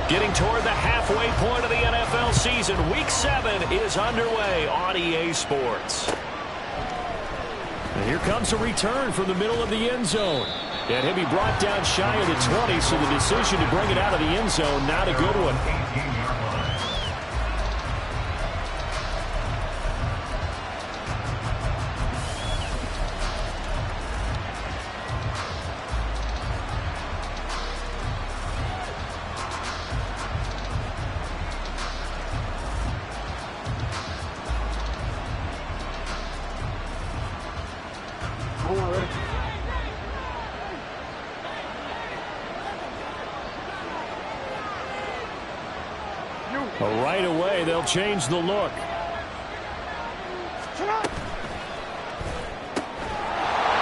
Getting toward the halfway point of the NFL season, Week 7 is underway on EA Sports. And here comes a return from the middle of the end zone. And he'll be brought down shy of the 20, so the decision to bring it out of the end zone, not a good one. Right away, they'll change the look.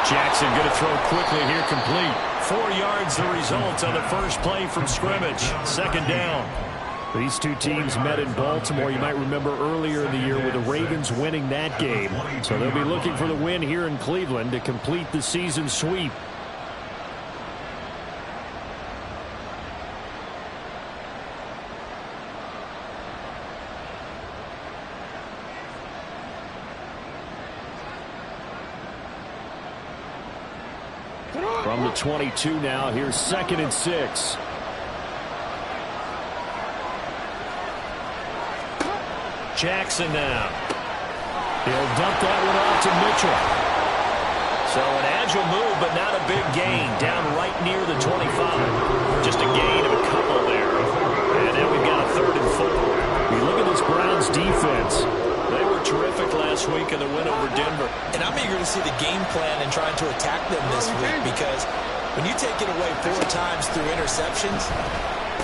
Jackson going to throw quickly here, complete. 4 yards the result on the first play from scrimmage. Second down. These two teams met in Baltimore. You might remember earlier in the year with the Ravens winning that game. So they'll be looking for the win here in Cleveland to complete the season sweep. From the 22 now, here's 2nd and 6. Jackson now. He'll dump that one off to Mitchell. So an agile move, but not a big gain. Down right near the 25. Just a gain of a couple there. And now we've got a 3rd and 4. We look at this Browns defense. They were terrific last week in the win over Denver. And I'm eager to see the game plan and trying to attack them this week, because when you take it away 4 times through interceptions,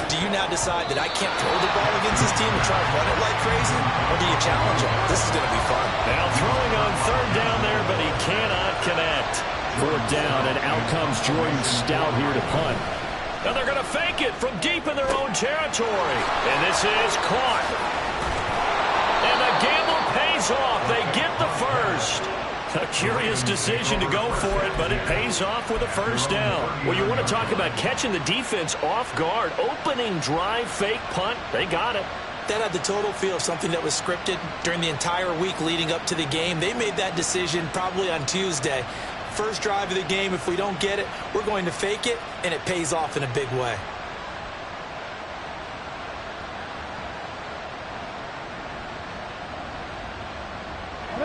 do you now decide that I can't throw the ball against this team and try to run it like crazy? Or do you challenge them? This is going to be fun. Now throwing on 3rd down there, but he cannot connect. 4th down, and out comes Jordan Stout here to punt. And they're going to fake it from deep in their own territory. And this is caught. And the gamble pays off. They get the first. A curious decision to go for it, but it pays off with a 1st down. Well, you want to talk about catching the defense off guard. Opening drive, fake punt. They got it. That had the total feel of something that was scripted during the entire week leading up to the game. They made that decision probably on Tuesday. First drive of the game, if we don't get it, we're going to fake it, and it pays off in a big way.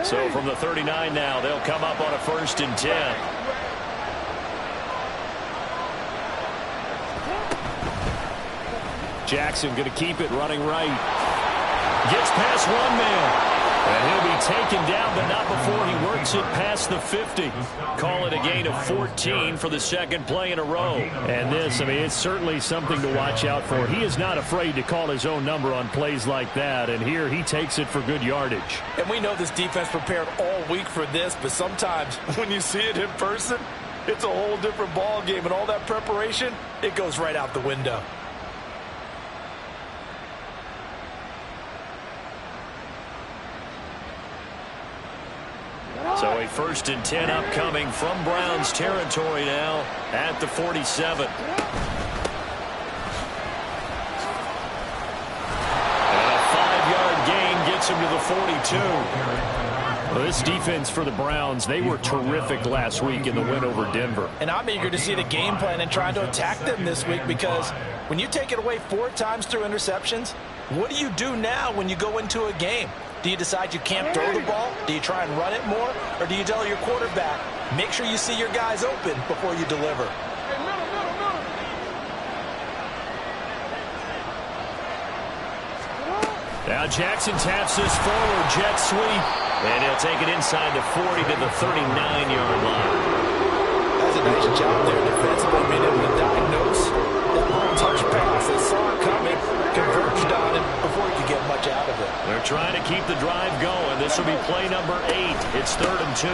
So from the 39 now, they'll come up on a 1st and 10. Jackson going to keep it running right. Gets past one man. And he'll be taken down, but not before he works it past the 50. Call it a gain of 14 for the 2nd play in a row. And this, I mean, it's certainly something to watch out for. He is not afraid to call his own number on plays like that. And here he takes it for good yardage. And we know this defense prepared all week for this, but sometimes when you see it in person, it's a whole different ball game. And all that preparation, it goes right out the window. So a 1st and 10 upcoming from Browns territory now at the 47. And a 5-yard gain gets him to the 42. Well, this defense for the Browns, they were terrific last week in the win over Denver. And I'm eager to see the game plan and trying to attack them this week, because when you take it away 4 times through interceptions, what do you do now when you go into a game? Do you decide you can't throw the ball? Do you try and run it more? Or do you tell your quarterback, make sure you see your guys open before you deliver? Now Jackson taps this forward, jet sweep. And he'll take it inside the 40 to the 39-yard line. That's a nice job there defensively, being able to diagnose that long touch pass. They saw it coming, converged on him before he could get much out of it. They're trying to keep the drive going. This will be play number 8. It's 3rd and 2.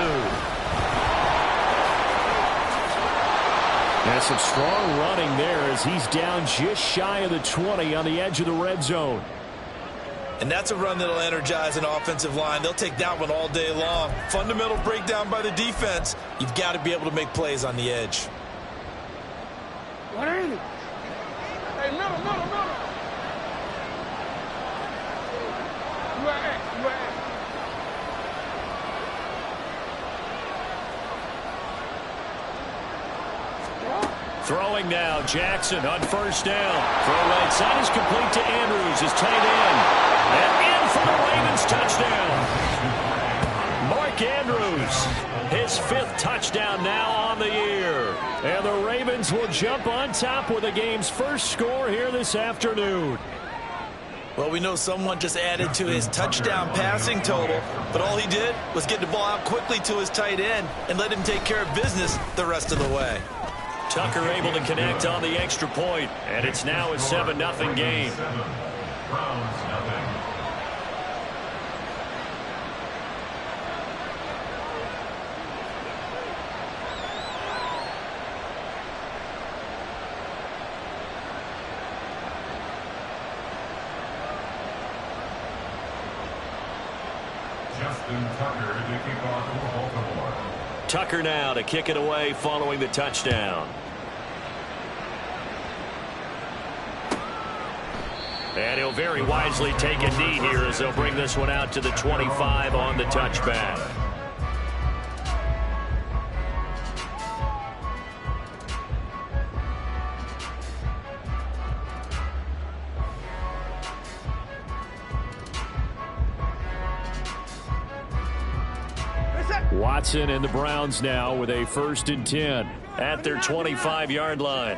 There's some strong running there as he's down just shy of the 20 on the edge of the red zone. And that's a run that'll energize an offensive line. They'll take that one all day long. Fundamental breakdown by the defense. You've got to be able to make plays on the edge. What are you? Hey, middle. Throwing now, Jackson on first down. Throw right side is complete to Andrews, his tight end. And in for the Ravens touchdown. Mark Andrews, his 5th touchdown now on the year. And the Ravens will jump on top with the game's first score here this afternoon. Well, we know someone just added to his touchdown passing total, but all he did was get the ball out quickly to his tight end and let him take care of business the rest of the way. Tucker able to connect on the extra point, and it's now a 7-0 game. Tucker now to kick it away following the touchdown. And he'll very wisely take a knee here as they'll bring this one out to the 25 on the touchback. Watson and the Browns now with a 1st and 10 at their 25-yard line.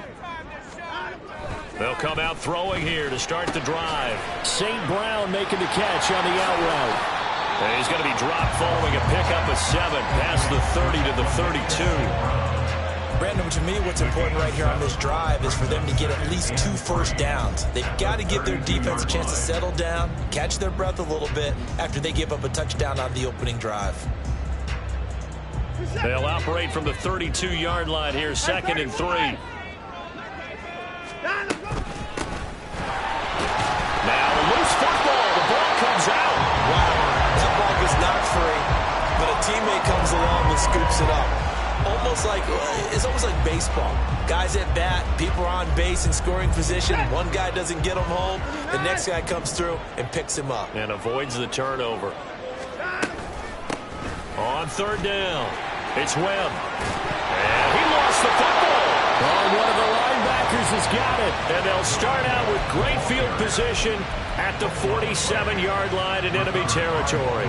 They'll come out throwing here to start the drive. St. Brown making the catch on the out route. And he's going to be dropped following a pickup of 7 past the 30 to the 32. Brandon, to me, what's important right here on this drive is for them to get at least 2 first downs. They've got to give their defense a chance to settle down, catch their breath a little bit after they give up a touchdown on the opening drive. They'll operate from the 32-yard line here, 2nd and 3. Now a loose football. The ball comes out. Wow, that ball was not free, but a teammate comes along and scoops it up. It's almost like baseball. Guys at bat, people are on base in scoring position. One guy doesn't get him home. The next guy comes through and picks him up. And avoids the turnover. On 3rd down, it's Webb. And he lost the football. Oh, one of the linebackers has got it. And they'll start out with great field position at the 47-yard line in enemy territory.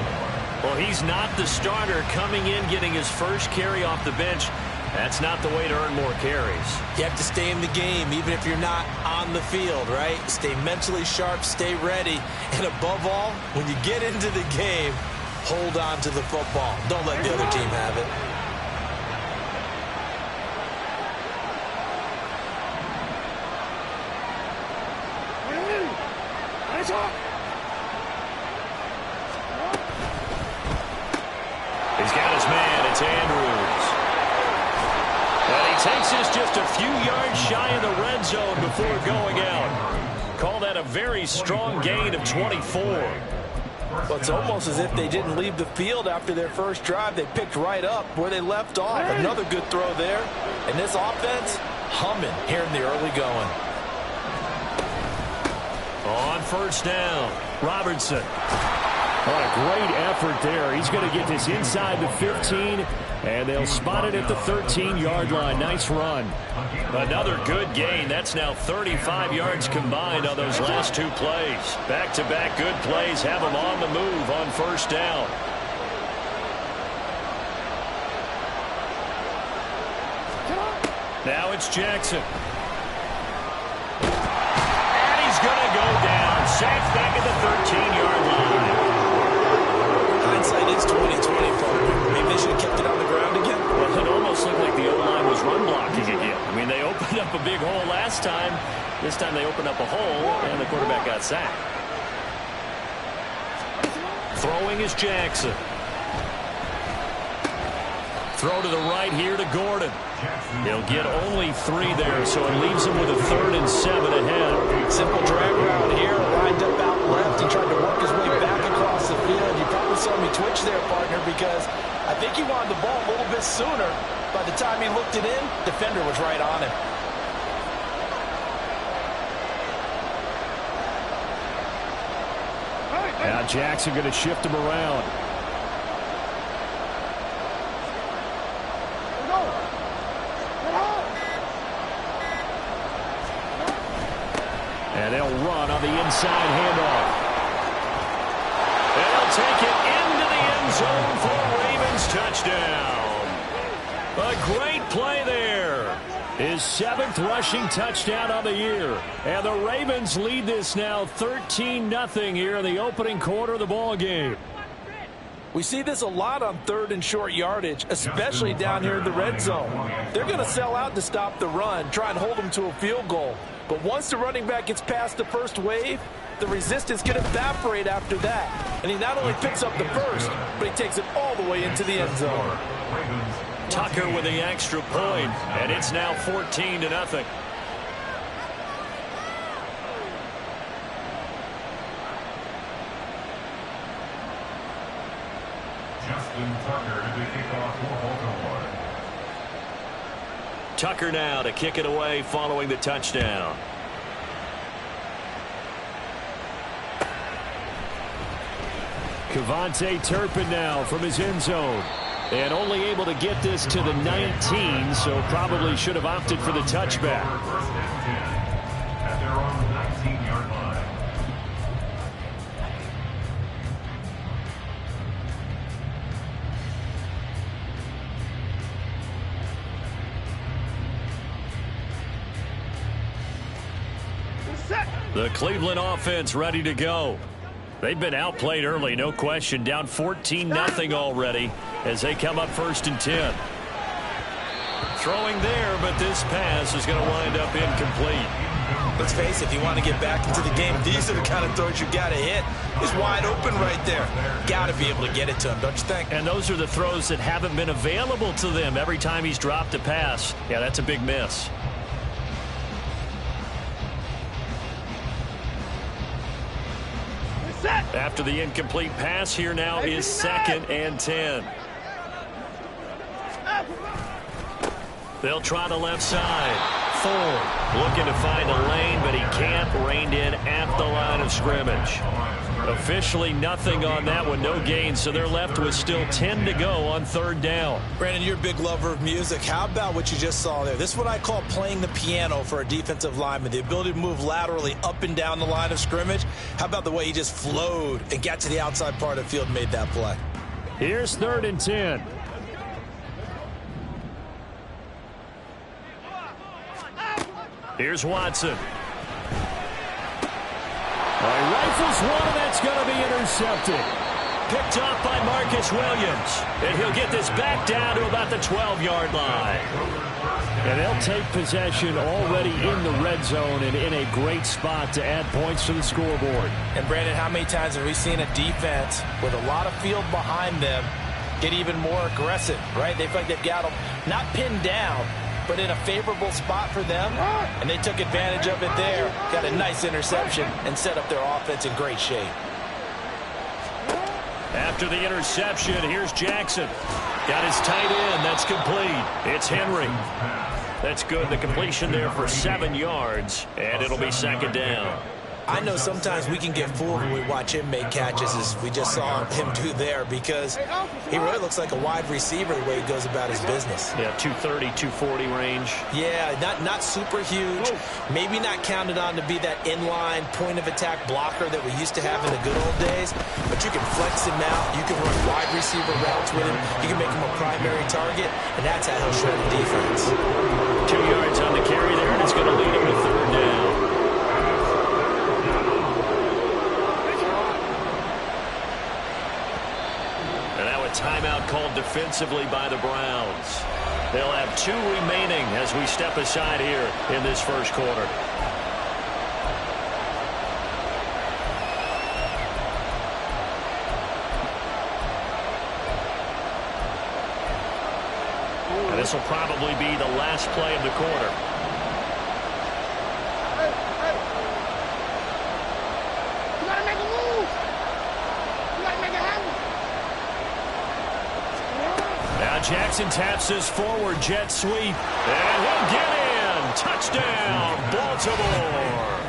Well, he's not the starter coming in, getting his first carry off the bench. That's not the way to earn more carries. You have to stay in the game, even if you're not on the field, right? Stay mentally sharp, stay ready. And above all, when you get into the game, hold on to the football. Don't let the other team have it. He's got his man. It's Andrews. And he takes this just a few yards shy of the red zone before going out. Call that a very strong gain of 24. Well, it's almost as if they didn't leave the field after their first drive. They picked right up where they left off. Another good throw there. And this offense, humming here in the early going. On 1st down, Robertson. What a great effort there. He's going to get this inside the 15, and they'll spot it at the 13-yard line. Nice run. Another good gain. That's now 35 yards combined on those last 2 plays. Back-to-back good plays have them on the move on 1st down. Now it's Jackson. And he's going to go down. Sacked back at the 13-yard line. Hindsight is 20/20. Maybe they should have kept it on the ground again. Well, it almost looked like the O-line was run blocking again. I mean, they opened up a big hole last time. This time they opened up a hole, and the quarterback got sacked. Throwing is Jackson. Throw to the right here to Gordon. He'll get only 3 there, so it leaves him with a 3rd and 7 ahead. Simple drag route here, lined up out left. He tried to work his way back across the field. You probably saw me twitch there, partner, because I think he wanted the ball a little bit sooner. By the time he looked it in, defender was right on him. Now Jackson going to shift him around. And they'll run on the inside handoff. And they'll take it into the end zone for a Ravens touchdown. A great play there. His 7th rushing touchdown on the year. And the Ravens lead this now 13-0 here in the opening quarter of the ball game. We see this a lot on 3rd and short yardage, especially down here in the red zone. They're going to sell out to stop the run, try and hold them to a field goal. But once the running back gets past the first wave, the resistance can evaporate after that. And he not only picks up the first, but he takes it all the way into the end zone. Tucker with the extra point, and it's now 14-0. Tucker now to kick it away following the touchdown. Kevontae Turpin now from his end zone. And only able to get this to the 19, so probably should have opted for the touchback. At their own 19-yard line. The Cleveland offense ready to go. They've been outplayed early, no question. Down 14-0 already as they come up 1st and 10. Throwing there, but this pass is going to wind up incomplete. Let's face it, if you want to get back into the game, these are the kind of throws you got to hit. It's wide open right there. Got to be able to get it to him, don't you think? And those are the throws that haven't been available to them every time he's dropped a pass. Yeah, that's a big miss. After the incomplete pass, here now is 2nd and 10. They'll try the left side. Ford looking to find a lane, but he can't. Reined in at the line of scrimmage. Officially nothing on that one, no gain, so they're left with still 10 to go on 3rd down. Brandon, you're a big lover of music. How about what you just saw there? This is what I call playing the piano for a defensive lineman, the ability to move laterally up and down the line of scrimmage. How about the way he just flowed and got to the outside part of the field and made that play? Here's 3rd and 10. Here's Watson. Rifles one, and that's going to be intercepted. Picked off by Marcus Williams. And he'll get this back down to about the 12-yard line. And they'll take possession already in the red zone and in a great spot to add points to the scoreboard. And, Brandon, how many times have we seen a defense with a lot of field behind them get even more aggressive, right? They feel like they've got them not pinned down, but in a favorable spot for them, and they took advantage of it there. Got a nice interception and set up their offense in great shape. After the interception, here's Jackson. Got his tight end. That's complete. It's Henry. That's good. The completion there for 7 yards, and it'll be 2nd down. I know sometimes we can get fooled when we watch him make catches, as we just saw him do there, because he really looks like a wide receiver the way he goes about his business. Yeah, 230, 240 range. Yeah, not super huge. Maybe not counted on to be that inline point-of-attack blocker that we used to have in the good old days, but you can flex him out. You can run wide receiver routes with him. You can make him a primary target, and that's how he'll shred the defense. 2 yards on the carry there, and it's going to lead him to 3rd down. Timeout called defensively by the Browns. They'll have 2 remaining as we step aside here in this first quarter. And this will probably be the last play of the quarter. Jackson taps his forward jet sweep, and he'll get in. Touchdown, Baltimore.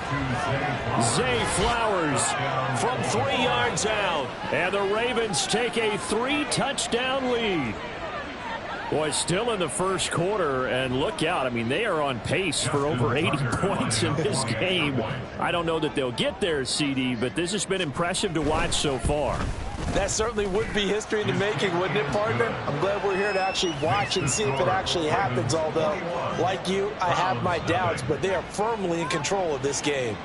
Zay Flowers from 3 yards out, and the Ravens take a 3-touchdown lead. Boy, still in the first quarter, and look out. I mean, they are on pace for over 80 points in this game. I don't know that they'll get there, CD, but this has been impressive to watch so far. That certainly would be history in the making, wouldn't it, partner? I'm glad we're here to actually watch and see if it actually happens, although, like you, I have my doubts, but they are firmly in control of this game.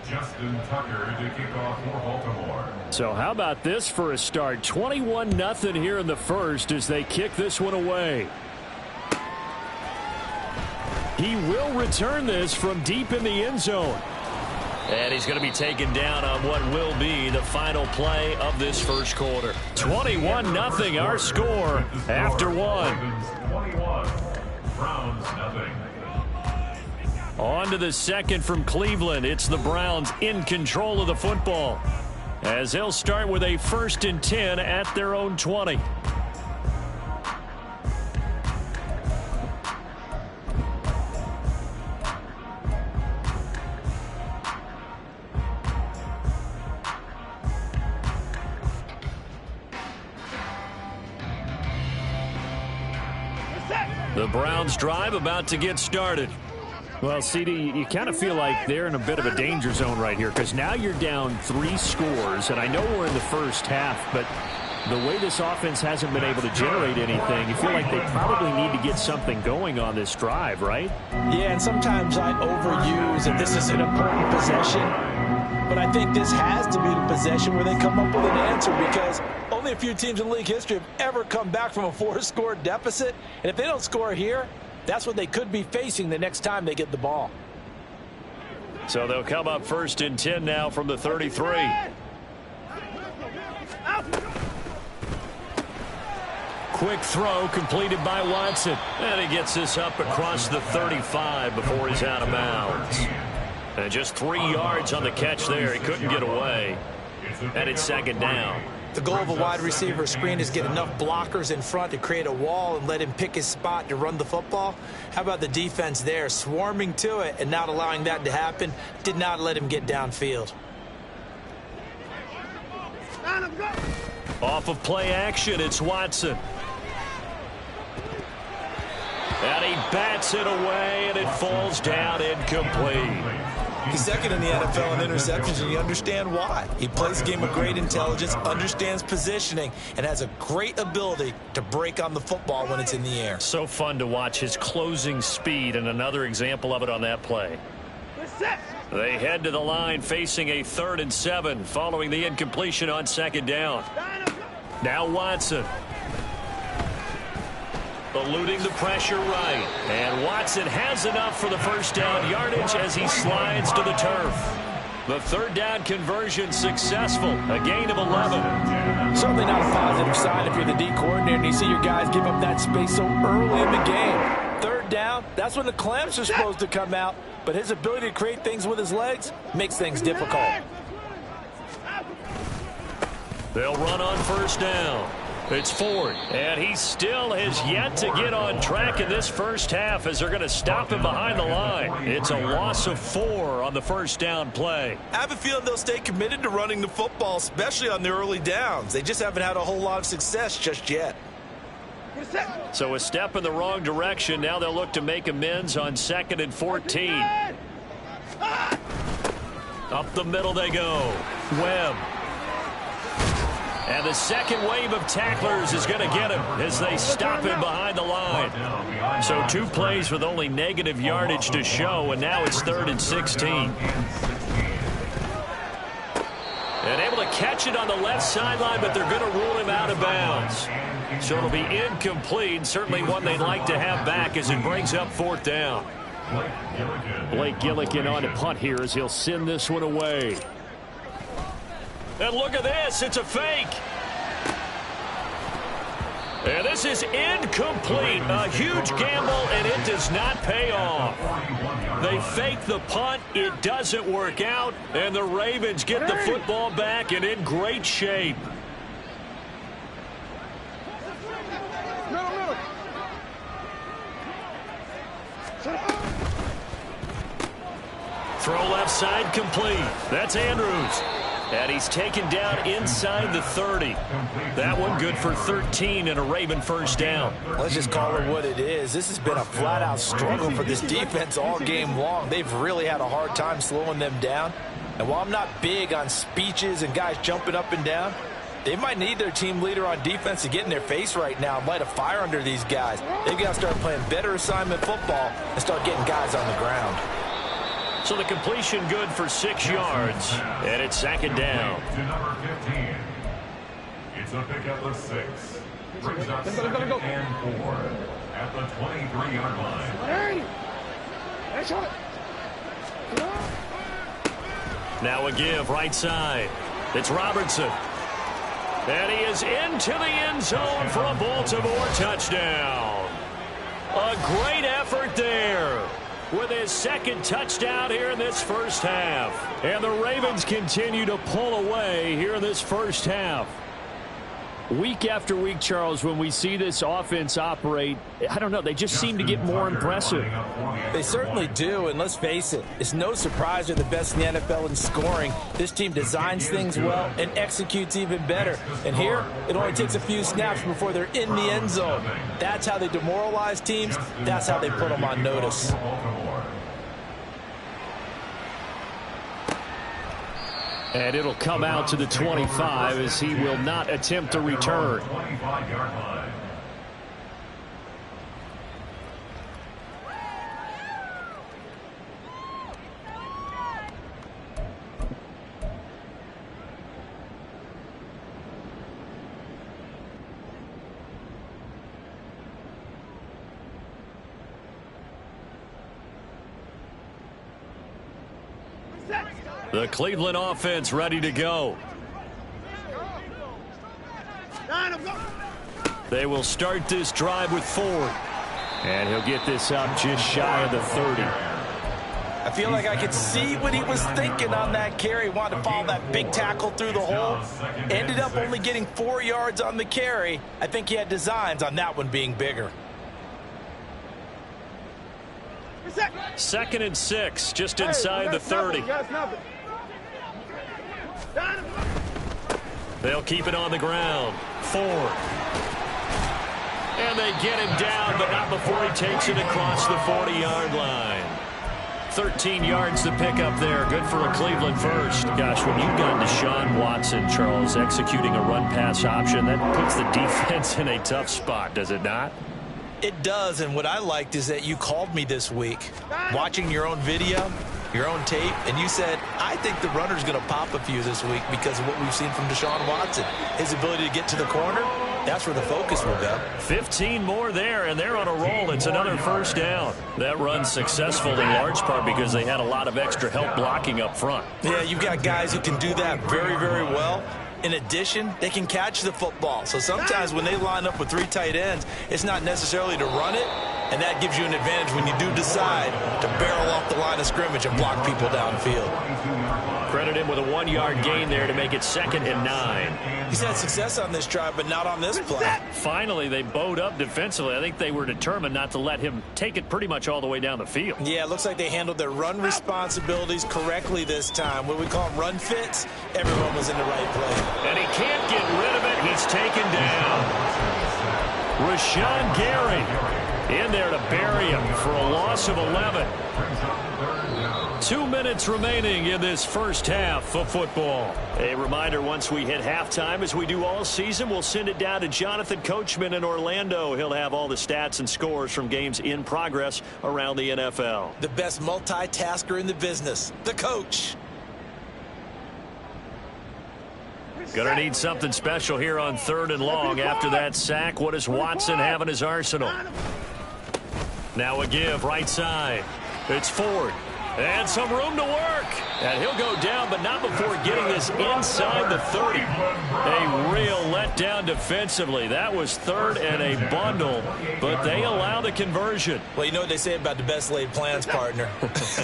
Justin Tucker to kick off for Baltimore. So how about this for a start? 21-0 here in the first as they kick this one away. He will return this from deep in the end zone. And he's going to be taken down on what will be the final play of this first quarter. 21-0 our score after one. 21, Browns nothing. On to the second from Cleveland. It's the Browns in control of the football, as they'll start with a 1st and 10 at their own 20. The Browns drive about to get started. Well, CD, you kind of feel like they're in a bit of a danger zone right here because now you're down 3 scores, and I know we're in the first half, but the way this offense hasn't been able to generate anything, you feel like they probably need to get something going on this drive, right? Yeah, and sometimes I overuse that this is an important possession, but I think this has to be the possession where they come up with an answer because only a few teams in league history have ever come back from a 4-score deficit, and if they don't score here, that's what they could be facing the next time they get the ball. So they'll come up 1st and 10 now from the 33. Quick throw completed by Watson. And he gets this up across the 35 before he's out of bounds. And just 3 yards on the catch there. He couldn't get away. And it's 2nd down. The goal of a wide receiver screen is get enough blockers in front to create a wall and let him pick his spot to run the football. How about the defense there, swarming to it and not allowing that to happen? Did not let him get downfield. Off of play action, it's Watson. And he bats it away, and it falls down incomplete. He's second in the NFL in interceptions, and you understand why. He plays a game of great intelligence, understands positioning, and has a great ability to break on the football when it's in the air. So fun to watch his closing speed, and another example of it on that play. They head to the line facing a 3rd and 7 following the incompletion on 2nd down. Now Watson. Eluding the pressure right. And Watson has enough for the 1st down yardage as he slides to the turf. The 3rd down conversion successful. A gain of 11. Certainly not a positive sign if you're the D coordinator and you see your guys give up that space so early in the game. 3rd down, that's when the clamps are supposed to come out. But his ability to create things with his legs makes things difficult. They'll run on 1st down. It's Ford, and he still has yet to get on track in this first half as they're going to stop him behind the line. It's a loss of 4 on the 1st down play. I have a feeling they'll stay committed to running the football, especially on the early downs. They just haven't had a whole lot of success just yet. So a step in the wrong direction. Now they'll look to make amends on 2nd and 14. Up the middle they go. Webb. And the second wave of tacklers is going to get him as they stop him behind the line. So 2 plays with only negative yardage to show, and now it's 3rd and 16. And able to catch it on the left sideline, but they're going to rule him out of bounds. So it'll be incomplete, certainly one they'd like to have back as it brings up 4th down. Blake Gillikin on to punt here as he'll send this one away. And look at this. It's a fake. And this is incomplete. A huge gamble, and it does not pay off. They fake the punt. It doesn't work out. And the Ravens get the football back and in great shape. Throw left side complete. That's Andrews. And he's taken down inside the 30. That one good for 13 and a Raven first down. Let's just call it what it is. This has been a flat-out struggle for this defense all game long. They've really had a hard time slowing them down. And while I'm not big on speeches and guys jumping up and down, they might need their team leader on defense to get in their face right now and light a fire under these guys. They've got to start playing better assignment football and start getting guys on the ground. So the completion good for 6 yards, and it's second down. To number 15. It's a pickup of 6. Brings up 2nd and 4 at the 23-yard line. Now a give right side. It's Robertson. And he is into the end zone for a Baltimore touchdown. A great effort there with his second touchdown here in this first half. And the Ravens continue to pull away here in this first half. Week after week, Charles, when we see this offense operate, I don't know, they just seem to get more impressive. They certainly do, and let's face it, it's no surprise they're the best in the NFL in scoring. This team designs things well and executes even better. And here, it only takes a few snaps before they're in the end zone. That's how they demoralize teams. That's how they put them on notice. And it'll come out to the 25 as he will not attempt to return. 25-yard line. The Cleveland offense ready to go. They will start this drive with Ford. And he'll get this up just shy of the 30. I feel like I could see what he was thinking on that carry. Wanted to follow that big tackle through the hole. Ended up only getting 4 yards on the carry. I think he had designs on that one being bigger. 2nd and 6, just inside the 30. They'll keep it on the ground. Ford. And they get him down, but not before he takes it across the 40-yard line. 13 yards to pick up there. Good for a Cleveland first. Gosh, when you've got Deshaun Watson, Charles, executing a run-pass option, that puts the defense in a tough spot, does it not? It does, and what I liked is that you called me this week, watching your own video, your own tape, and you said, I think the runner's going to pop a few this week because of what we've seen from Deshaun Watson. His ability to get to the corner, that's where the focus will go. 15 more there, and they're on a roll. It's another first down. That run's successful in large part because they had a lot of extra help blocking up front. Yeah, you've got guys who can do that very, very well. In addition, they can catch the football. So sometimes when they line up with 3 tight ends, it's not necessarily to run it, and that gives you an advantage when you do decide to barrel off the line of scrimmage and block people downfield. Credit him with a 1-yard gain there to make it 2nd and 9. He's had success on this drive, but not on this play. Finally, they bowed up defensively. I think they were determined not to let him take it pretty much all the way down the field. Yeah, it looks like they handled their run responsibilities correctly this time. What we call them run fits, everyone was in the right place. And he can't get rid of it. He's taken down. Rashawn Gary in there to bury him for a loss of 11. 2 minutes remaining in this first half of football. A reminder, once we hit halftime, as we do all season, we'll send it down to Jonathan Coachman in Orlando. He'll have all the stats and scores from games in progress around the NFL. The best multitasker in the business, the coach. Gonna need something special here on 3rd and long. After that sack, what does Watson have in his arsenal? Now a give right side. It's Ford. And some room to work. And he'll go down, but not before getting this inside the 30. A real letdown defensively. That was 3rd and a bundle, but they allow the conversion. Well, you know what they say about the best laid plans, partner.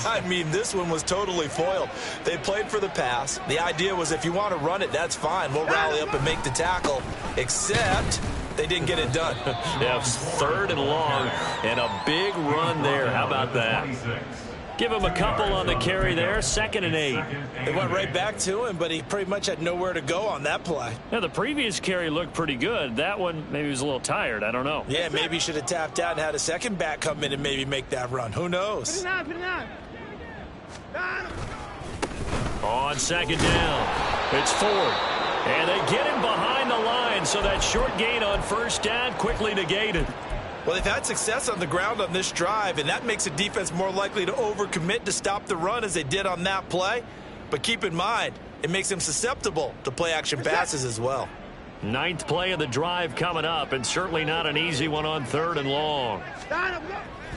I mean, this one was totally foiled. They played for the pass. The idea was if you want to run it, that's fine. We'll rally up and make the tackle, except they didn't get it done. Yeah, 3rd and long and a big run there. How about that? Give him a couple on the carry there, 2nd and 8. They went right back to him, but he pretty much had nowhere to go on that play. Now, the previous carry looked pretty good. That one, maybe he was a little tired. I don't know. Yeah, maybe he should have tapped out and had a second back come in and maybe make that run. Who knows? Put it on. On 2nd down, it's Ford. And they get him behind the line, so that short gain on 1st down quickly negated. Well, they've had success on the ground on this drive, and that makes the defense more likely to overcommit to stop the run as they did on that play. But keep in mind, it makes them susceptible to play-action passes as well. 9th play of the drive coming up, and certainly not an easy one on 3rd and long.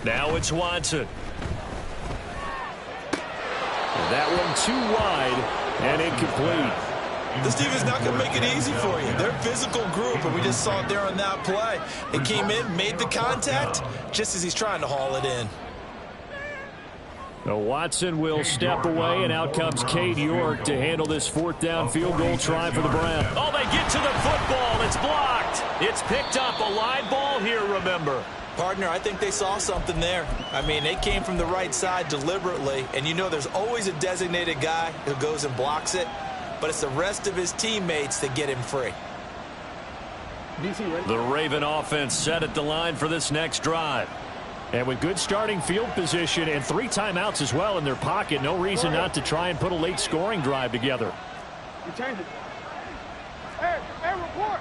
Now it's Watson. And that one too wide and incomplete. This defense is not going to make it easy for you. They're a physical group, and we just saw it there on that play. They came in, made the contact, just as he's trying to haul it in. Now Watson will step away, and out comes Cade York to handle this 4th down field goal try for the Browns. Oh, they get to the football. It's blocked. It's picked up. A live ball here, remember. Partner, I think they saw something there. I mean, they came from the right side deliberately, and you know there's always a designated guy who goes and blocks it. But it's the rest of his teammates that get him free. The Raven offense set at the line for this next drive. And with good starting field position and 3 timeouts as well in their pocket, no reason not to try and put a late scoring drive together. You changed it. Hey, report.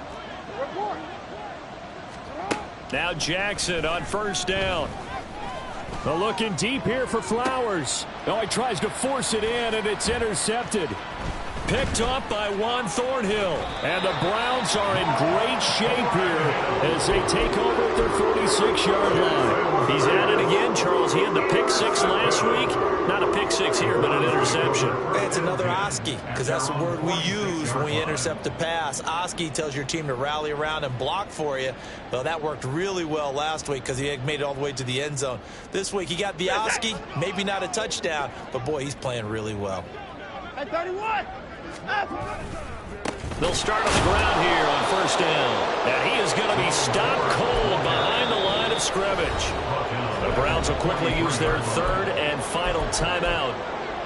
Now Jackson on 1st down. Looking deep here for Flowers. Oh, he tries to force it in, and it's intercepted. Picked up by Juan Thornhill. And the Browns are in great shape here as they take over at their 46-yard line. He's at it again, Charles. He had the pick 6 last week. Not a pick 6 here, but an interception. It's another Oski, because that's the word we use when we intercept a pass. Oski tells your team to rally around and block for you. Well, that worked really well last week because he had made it all the way to the end zone. This week he got the Oski, maybe not a touchdown, but boy, he's playing really well. At 31. They'll start on the ground here on 1st down. And he is going to be stopped cold behind the line of scrimmage. The Browns will quickly use their 3rd and final timeout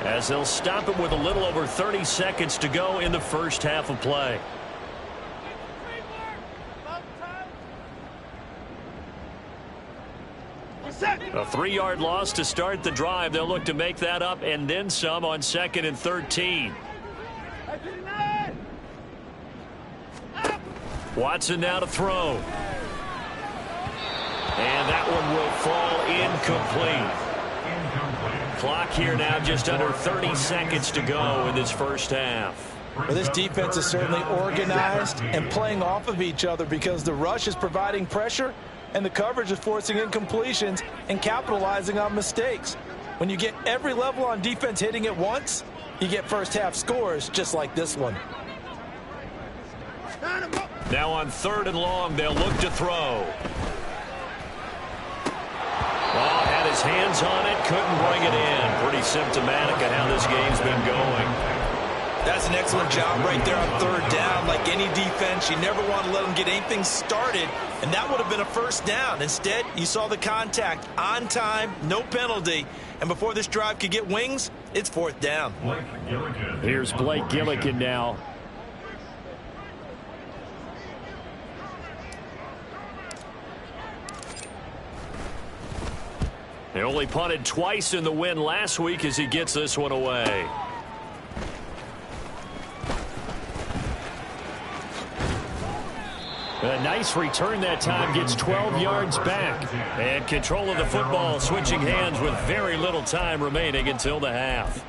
as they'll stop it with a little over 30 seconds to go in the 1st half of play. A 3-yard loss to start the drive. They'll look to make that up and then some on 2nd and 13. Watson now to throw. And that one will fall incomplete. Clock here now just under 30 seconds to go in this 1st half. Well, this defense is certainly organized and playing off of each other because the rush is providing pressure and the coverage is forcing incompletions and capitalizing on mistakes. When you get every level on defense hitting at once, you get 1st half scores just like this one. Now on 3rd and long, they'll look to throw. Well, had his hands on it, couldn't bring it in. Pretty symptomatic of how this game's been going. That's an excellent job right there on 3rd down. Like any defense, you never want to let them get anything started, and that would have been a 1st down. Instead, you saw the contact on time, no penalty, and before this drive could get wings, it's 4th down. Here's Blake Gillikin now. They only punted twice in the win last week as he gets this one away. A nice return that time, gets 12 yards back. And control of the football switching hands with very little time remaining until the half.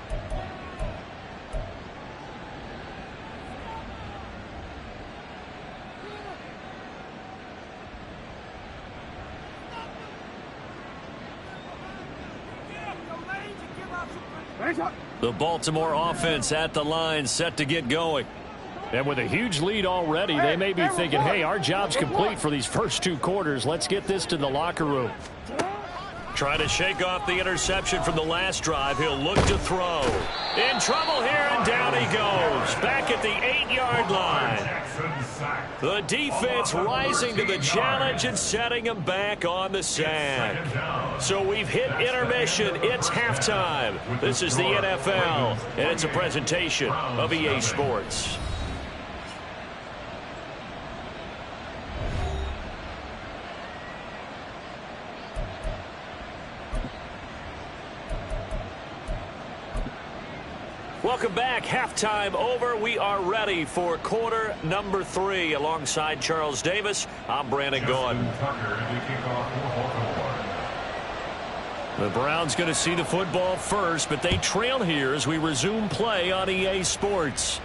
The Baltimore offense at the line, set to get going. And with a huge lead already, they may be thinking, hey, our job's complete for these first 2 quarters. Let's get this to the locker room. Trying to shake off the interception from the last drive. He'll look to throw. In trouble here, and down he goes. Back at the 8-yard line. The defense rising to the challenge and setting him back on the sack. So we've hit intermission. It's halftime. This is the NFL, and it's a presentation of EA Sports. Welcome back. Halftime over. We are ready for quarter number 3. Alongside Charles Davis, I'm Brandon Gordon. The Browns going to see the football first, but they trail here as we resume play on EA Sports.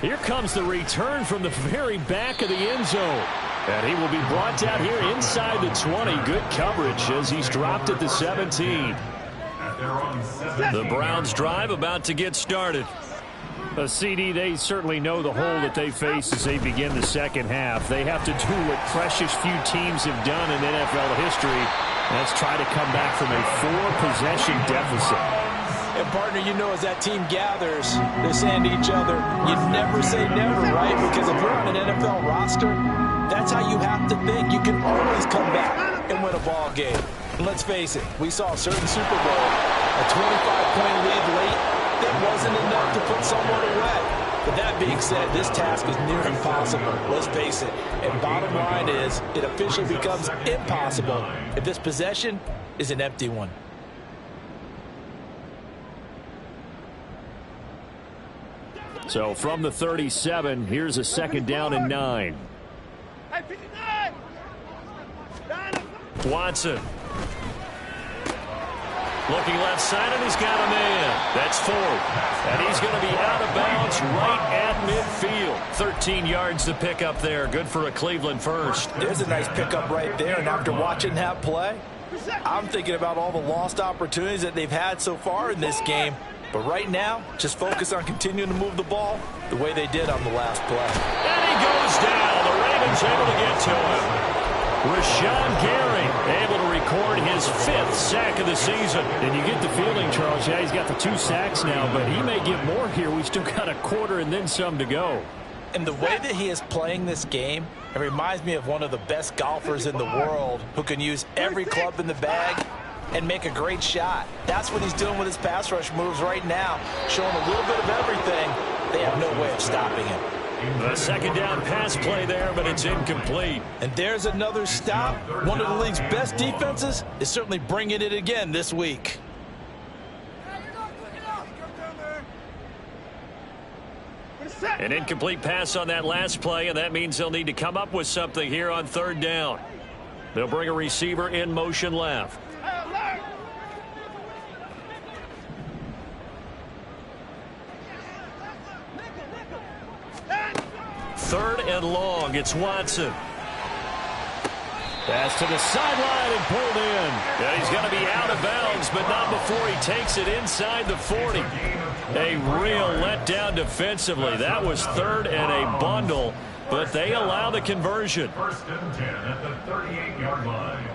Here comes the return from the very back of the end zone. And he will be brought down here inside the 20. Good coverage as he's dropped at the 17. The Browns drive about to get started. CD, they certainly know the hole that they face as they begin the second half. They have to do what precious few teams have done in NFL history. That's try to come back from a 4-possession deficit. And, partner, you know, as that team gathers, they're saying to each other, you never say never, right? Because if you're on an NFL roster, that's how you have to think. You can always come back and win a ball game. And let's face it, we saw a certain Super Bowl, a 25-point lead late, that wasn't enough to put someone away. But that being said, this task is near impossible. Let's face it. And bottom line is, it officially becomes impossible if this possession is an empty one. So from the 37, here's a 2nd down and 9. Watson. Looking left side, and he's got a man. That's 4. And he's going to be out of bounds right at midfield. 13 yards to pick up there. Good for a Cleveland first. There's a nice pickup right there. And after watching that play, I'm thinking about all the lost opportunities that they've had so far in this game. But right now, just focus on continuing to move the ball the way they did on the last play. And he goes down. The Ravens able to get to him. Rashawn Gary able to record his 5th sack of the season. And you get the feeling, Charles, yeah, he's got the 2 sacks now, but he may get more here. We still got a quarter and then some to go. And the way that he is playing this game, it reminds me of one of the best golfers in the world who can use every club in the bag and make a great shot. That's what he's doing with his pass rush moves right now, showing a little bit of everything. They have no way of stopping him. A 2nd down pass play there, but it's incomplete. And there's another stop. One of the league's best defenses is certainly bringing it again this week. An incomplete pass on that last play, and that means they'll need to come up with something here on 3rd down. They'll bring a receiver in motion left. 3rd and long. It's Watson. Pass to the sideline and pulled in. Yeah, he's going to be out of bounds, but not before he takes it inside the 40. A real letdown defensively. That was 3rd and a bundle, but they allow the conversion. 1st and 10 at the 38-yard line.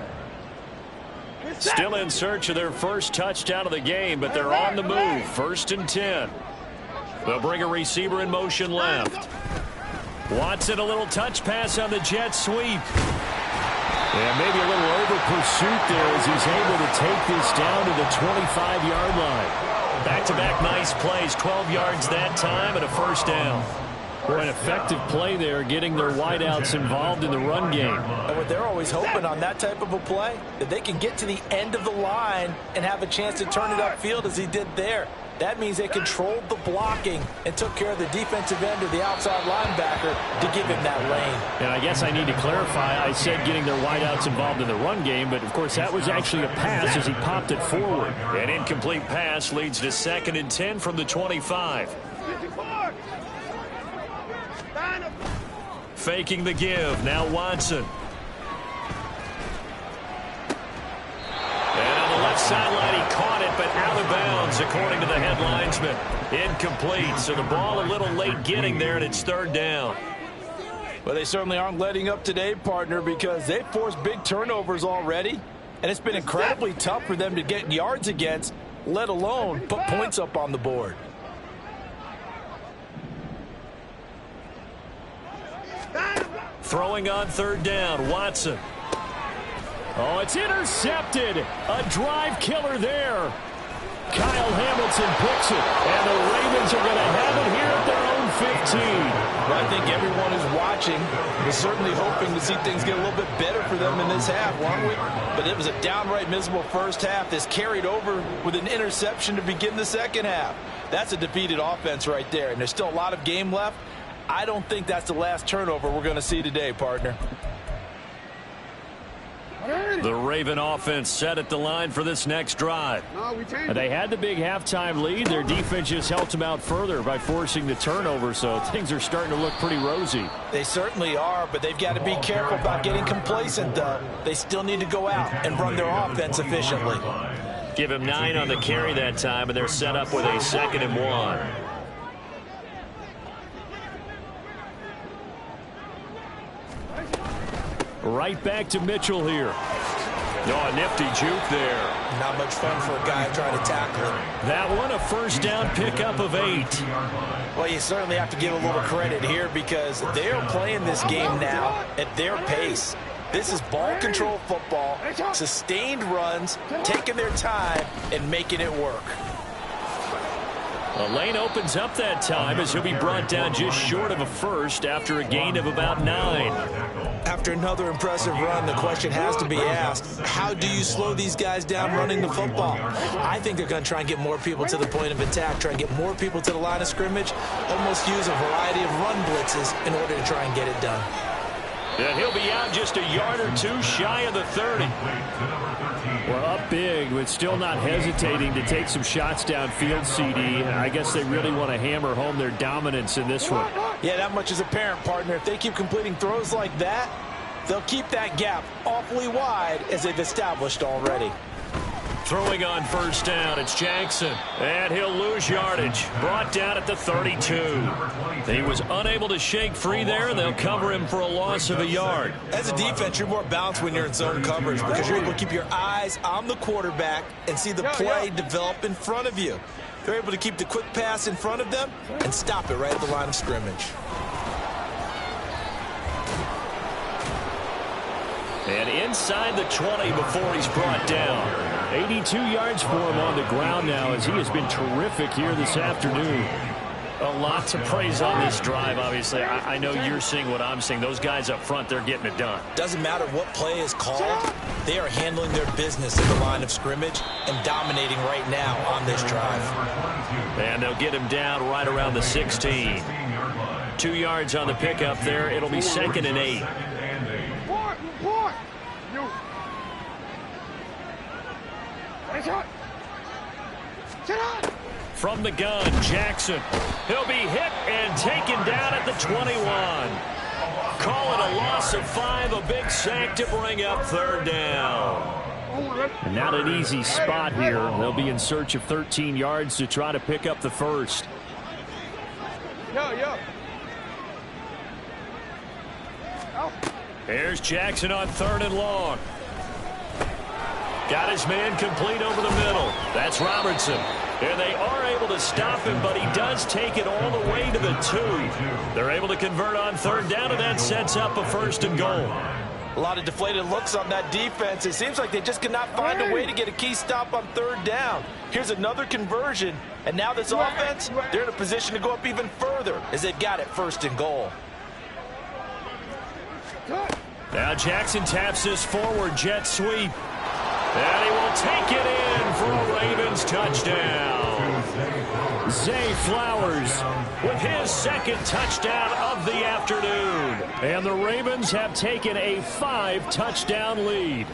Still in search of their first touchdown of the game, but they're on the move. 1st and 10. They'll bring a receiver in motion left. Watson, a little touch pass on the jet sweep. Yeah, maybe a little over pursuit there as he's able to take this down to the 25-yard line. Back-to-back nice plays, 12 yards that time and a 1st down. For an effective play there, getting their wideouts involved in the run game. And what they're always hoping on that type of a play, that they can get to the end of the line and have a chance to turn it upfield as he did there. That means they controlled the blocking and took care of the defensive end or the outside linebacker to give him that lane. And I guess I need to clarify, I said getting their wideouts involved in the run game, but of course that was actually a pass as he popped it forward. An incomplete pass leads to 2nd and 10 from the 25. Faking the give, now Watson. And on the left sideline, he caught it, but out of bounds, according to the head linesman. Incomplete, so the ball a little late getting there, and it's 3rd down. Well, they certainly aren't letting up today, partner, because they've forced big turnovers already, and it's been incredibly tough for them to get yards against, let alone put points up on the board. Throwing on third down, Watson. Oh, it's intercepted. A drive killer there. Kyle Hamilton picks it, and the Ravens are going to have it here at their own 15. Well, I think everyone who's watching was certainly hoping to see things get a little bit better for them in this half, weren't we? But it was a downright miserable first half that's carried over with an interception to begin the second half. That's a defeated offense right there, and there's still a lot of game left. I don't think that's the last turnover we're going to see today, partner. The Raven offense set at the line for this next drive. They had the big halftime lead. Their defense just helped them out further by forcing the turnover, so things are starting to look pretty rosy. They certainly are, but they've got to be careful about getting complacent, though. They still need to go out and run their offense efficiently. Give him 9 on the carry that time, and they're set up with a 2nd and 1. Right back to Mitchell here. Oh, a nifty juke there. Not much fun for a guy trying to tackle him. That one a first down pickup of 8. Well, you certainly have to give a little credit here because they're playing this game now at their pace. This is ball control football, sustained runs, taking their time and making it work. The lane opens up that time as he'll be brought down just short of a first after a gain of about 9. After another impressive run, the question has to be asked, how do you slow these guys down running the football? I think they're going to try and get more people to the point of attack, try and get more people to the line of scrimmage, almost use a variety of run blitzes in order to try and get it done. And he'll be out just a yard or two shy of the 30. Well, up big, but still not hesitating to take some shots downfield, CD. I guess they really want to hammer home their dominance in this one. Yeah, that much is apparent, partner. If they keep completing throws like that, they'll keep that gap awfully wide as they've established already. Throwing on first down, it's Jackson. And he'll lose yardage. Brought down at the 32. He was unable to shake free there, and they'll cover him for a loss of a yard. As a defense, you're more balanced when you're in zone coverage because you're able to keep your eyes on the quarterback and see the play develop in front of you. They're able to keep the quick pass in front of them and stop it right at the line of scrimmage. And inside the 20 before he's brought down. 82 yards for him on the ground now as he has been terrific here this afternoon. A lot to praise on this drive, obviously. I know you're seeing what I'm seeing. Those guys up front, they're getting it done. Doesn't matter what play is called. They are handling their business at the line of scrimmage and dominating right now on this drive. And they'll get him down right around the 16. 2 yards on the pickup there. It'll be 2nd and 8. From the gun, Jackson. He'll be hit and taken down at the 21. Call it a loss of 5, a big sack to bring up third down. Not an easy spot here. They'll be in search of 13 yards to try to pick up the first. Here's Jackson on 3rd and long. Got his man complete over the middle. That's Robertson. And they are able to stop him, but he does take it all the way to the 2. They're able to convert on 3rd down, and that sets up a 1st and goal. A lot of deflated looks on that defense. It seems like they just cannot find a way to get a key stop on 3rd down. Here's another conversion, and now this offense, they're in a position to go up even further as they've got it 1st and goal. Now Jackson taps this forward jet sweep. And he will take it in for a Ravens touchdown. Zay Flowers with his 2nd touchdown of the afternoon. And the Ravens have taken a 5-touchdown lead.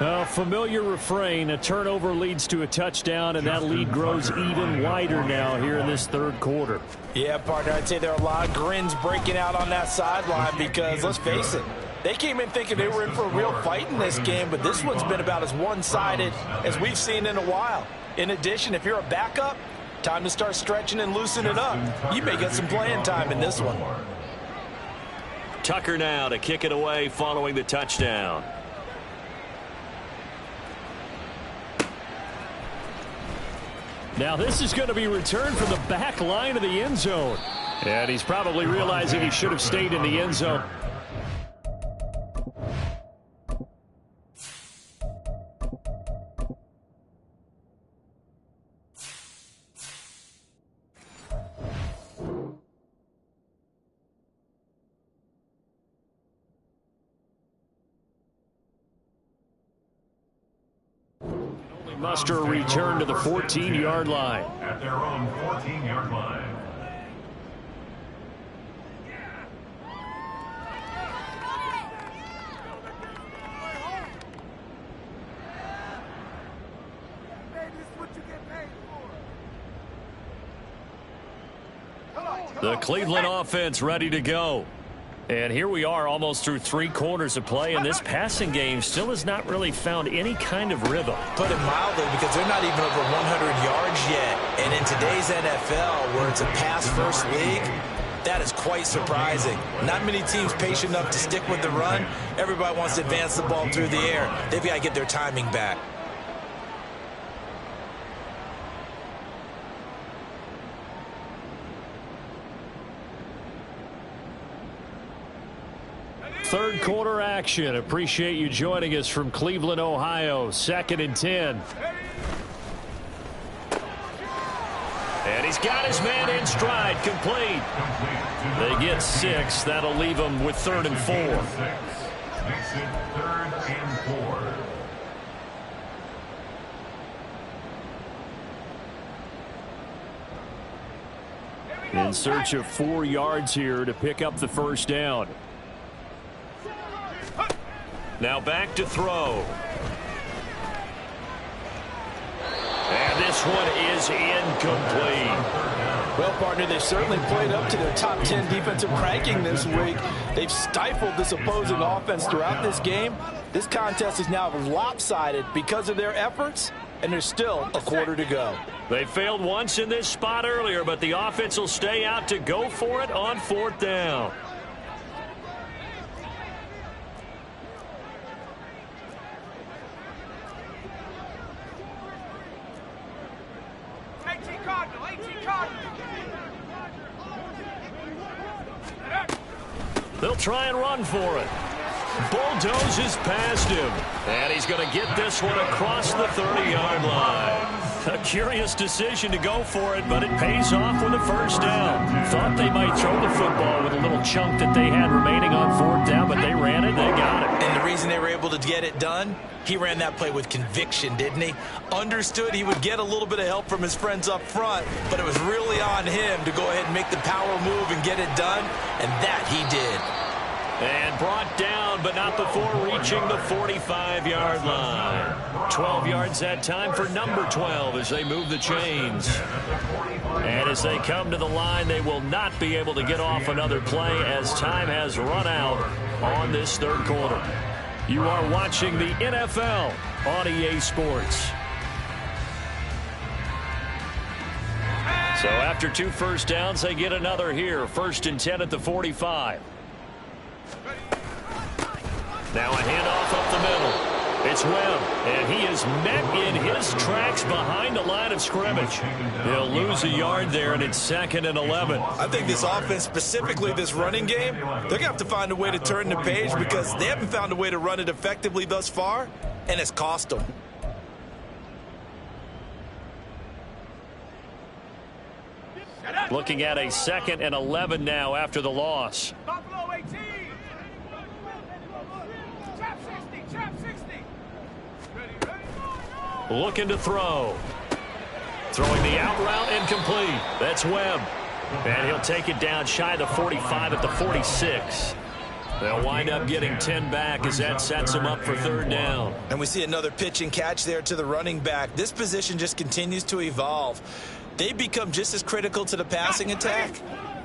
A familiar refrain, a turnover leads to a touchdown, and that lead grows even wider now here in this 3rd quarter. Yeah, partner, I'd say there are a lot of grins breaking out on that sideline because, let's face it, they came in thinking they were in for a real fight in this game, but this one's been about as one-sided as we've seen in a while. In addition, if you're a backup, time to start stretching and loosening up. You may get some playing time in this one. Tucker now to kick it away following the touchdown. Now this is going to be returned from the back line of the end zone. And he's probably realizing he should have stayed in the end zone. Muster a return to the 14-yard line. At their own 14-yard line. The Cleveland offense ready to go. And here we are almost through 3 quarters of play, and this passing game still has not really found any kind of rhythm. Put it mildly, because they're not even over 100 yards yet. And in today's NFL, where it's a pass-first league, that is quite surprising. Not many teams patient enough to stick with the run. Everybody wants to advance the ball through the air. They've got to get their timing back. Third quarter action. Appreciate you joining us from Cleveland, Ohio. 2nd and 10. And he's got his man in stride, complete. They get 6. That'll leave them with 3rd and 4. Makes it 3rd and 4. In search of 4 yards here to pick up the first down. Now back to throw. And this one is incomplete. Well, partner, they've certainly played up to their top 10 defensive ranking this week. They've stifled this opposing offense throughout this game. This contest is now lopsided because of their efforts, and there's still a quarter to go. They failed once in this spot earlier, but the offense will stay out to go for it on 4th down. They'll try and run for it. Bulldozes past him. And he's going to get this one across the 30-yard line. A curious decision to go for it, but it pays off with a first down. Thought they might throw the football with a little chunk that they had remaining on 4th down, but they ran it, they got it. And the reason they were able to get it done, he ran that play with conviction, didn't he? Understood he would get a little bit of help from his friends up front, but it was really on him to go ahead and make the power move and get it done, and that he did. And brought down, but not before reaching the 45-yard line. 12 yards that time for number 12 as they move the chains. And as they come to the line, they will not be able to get off another play as time has run out on this 3rd quarter. You are watching the NFL on EA Sports. So after 2 first downs, they get another here. 1st and 10 at the 45. Now a handoff up the middle. It's Webb, and he is met in his tracks behind the line of scrimmage. He'll lose a yard there, and it's 2nd and 11. I think this offense, specifically this running game, they're going to have to find a way to turn the page because they haven't found a way to run it effectively thus far, and it's cost them. Looking at a 2nd and 11 now after the loss. Looking to throw. Throwing the out route incomplete. That's Webb. And he'll take it down shy of the 45 at the 46. They'll wind up getting 10 back as that sets them up for 3rd down. And we see another pitch and catch there to the running back. This position just continues to evolve. They become just as critical to the passing attack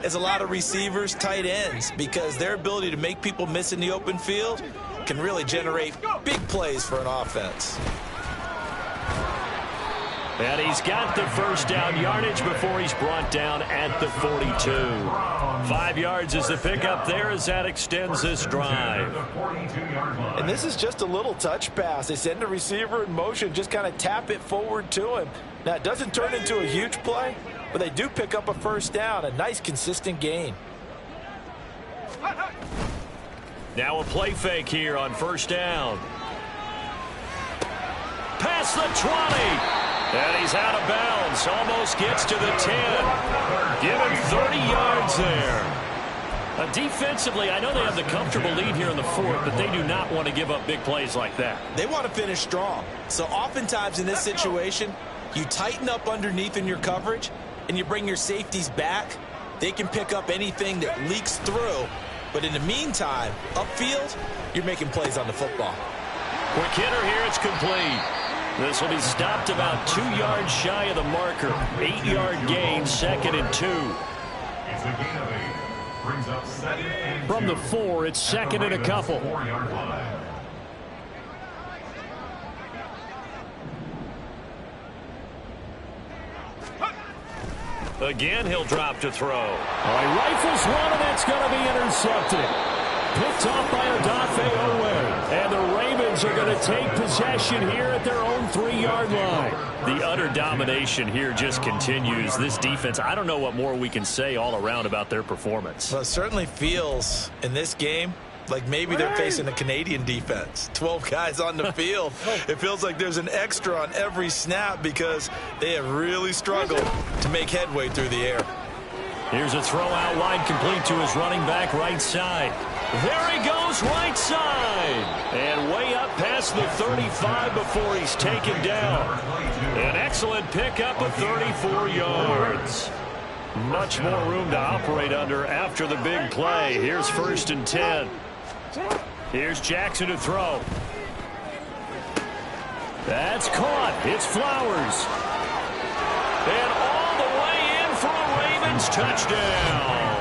as a lot of receivers, tight ends, because their ability to make people miss in the open field can really generate big plays for an offense. And he's got the first down yardage before he's brought down at the 42. 5 yards is the pickup there as that extends this drive. And this is just a little touch pass. They send the receiver in motion, just kind of tap it forward to him. Now, it doesn't turn into a huge play, but they do pick up a first down, a nice, consistent gain. Now a play fake here on first down. Past the 20. And he's out of bounds. Almost gets to the 10. Give him 30 yards there. Defensively, I know they have the comfortable lead here in the fourth, but they do not want to give up big plays like that. They want to finish strong. So oftentimes in this situation, you tighten up underneath in your coverage, and you bring your safeties back. They can pick up anything that leaks through. But in the meantime, upfield, you're making plays on the football. Quick hitter here, it's complete. This will be stopped about 2 yards shy of the marker. 8-yard gain, 2nd and 2. It's a gain of 8. Brings up 2nd and 2. From the 4, it's 2nd and a couple. 4-yard line. Again, he'll drop to throw. He rifles one, and it's going to be intercepted. Picked off by Odafe Owe. And the Ravens are going to take possession here at their own 3-yard line. The utter domination here just continues. This defense, I don't know what more we can say all around about their performance. Well, it certainly feels in this game like maybe they're facing a Canadian defense. 12 guys on the field. It feels like there's an extra on every snap because they have really struggled to make headway through the air. Here's a throw out wide, complete to his running back right side. There he goes, right side. And way up past the 35 before he's taken down. An excellent pickup of 34 yards. Much more room to operate under after the big play. Here's 1st and 10. Here's Jackson to throw. That's caught. It's Flowers. And all the way in for a Ravens touchdown.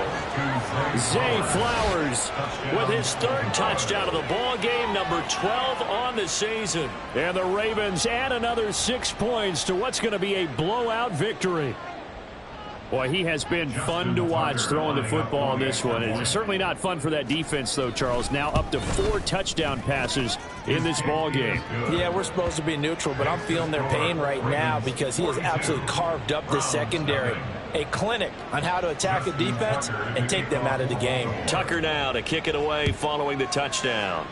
Zay Flowers with his 3rd touchdown of the ball game, number 12 on the season. And the Ravens add another 6 points to what's going to be a blowout victory. Boy, he has been fun to watch throwing the football in this one. It's certainly not fun for that defense, though, Charles. Now up to 4 touchdown passes in this ball game. Yeah, we're supposed to be neutral, but I'm feeling their pain right now because he has absolutely carved up this secondary. A clinic on how to attack a defense and take them out of the game. Tucker now to kick it away following the touchdown.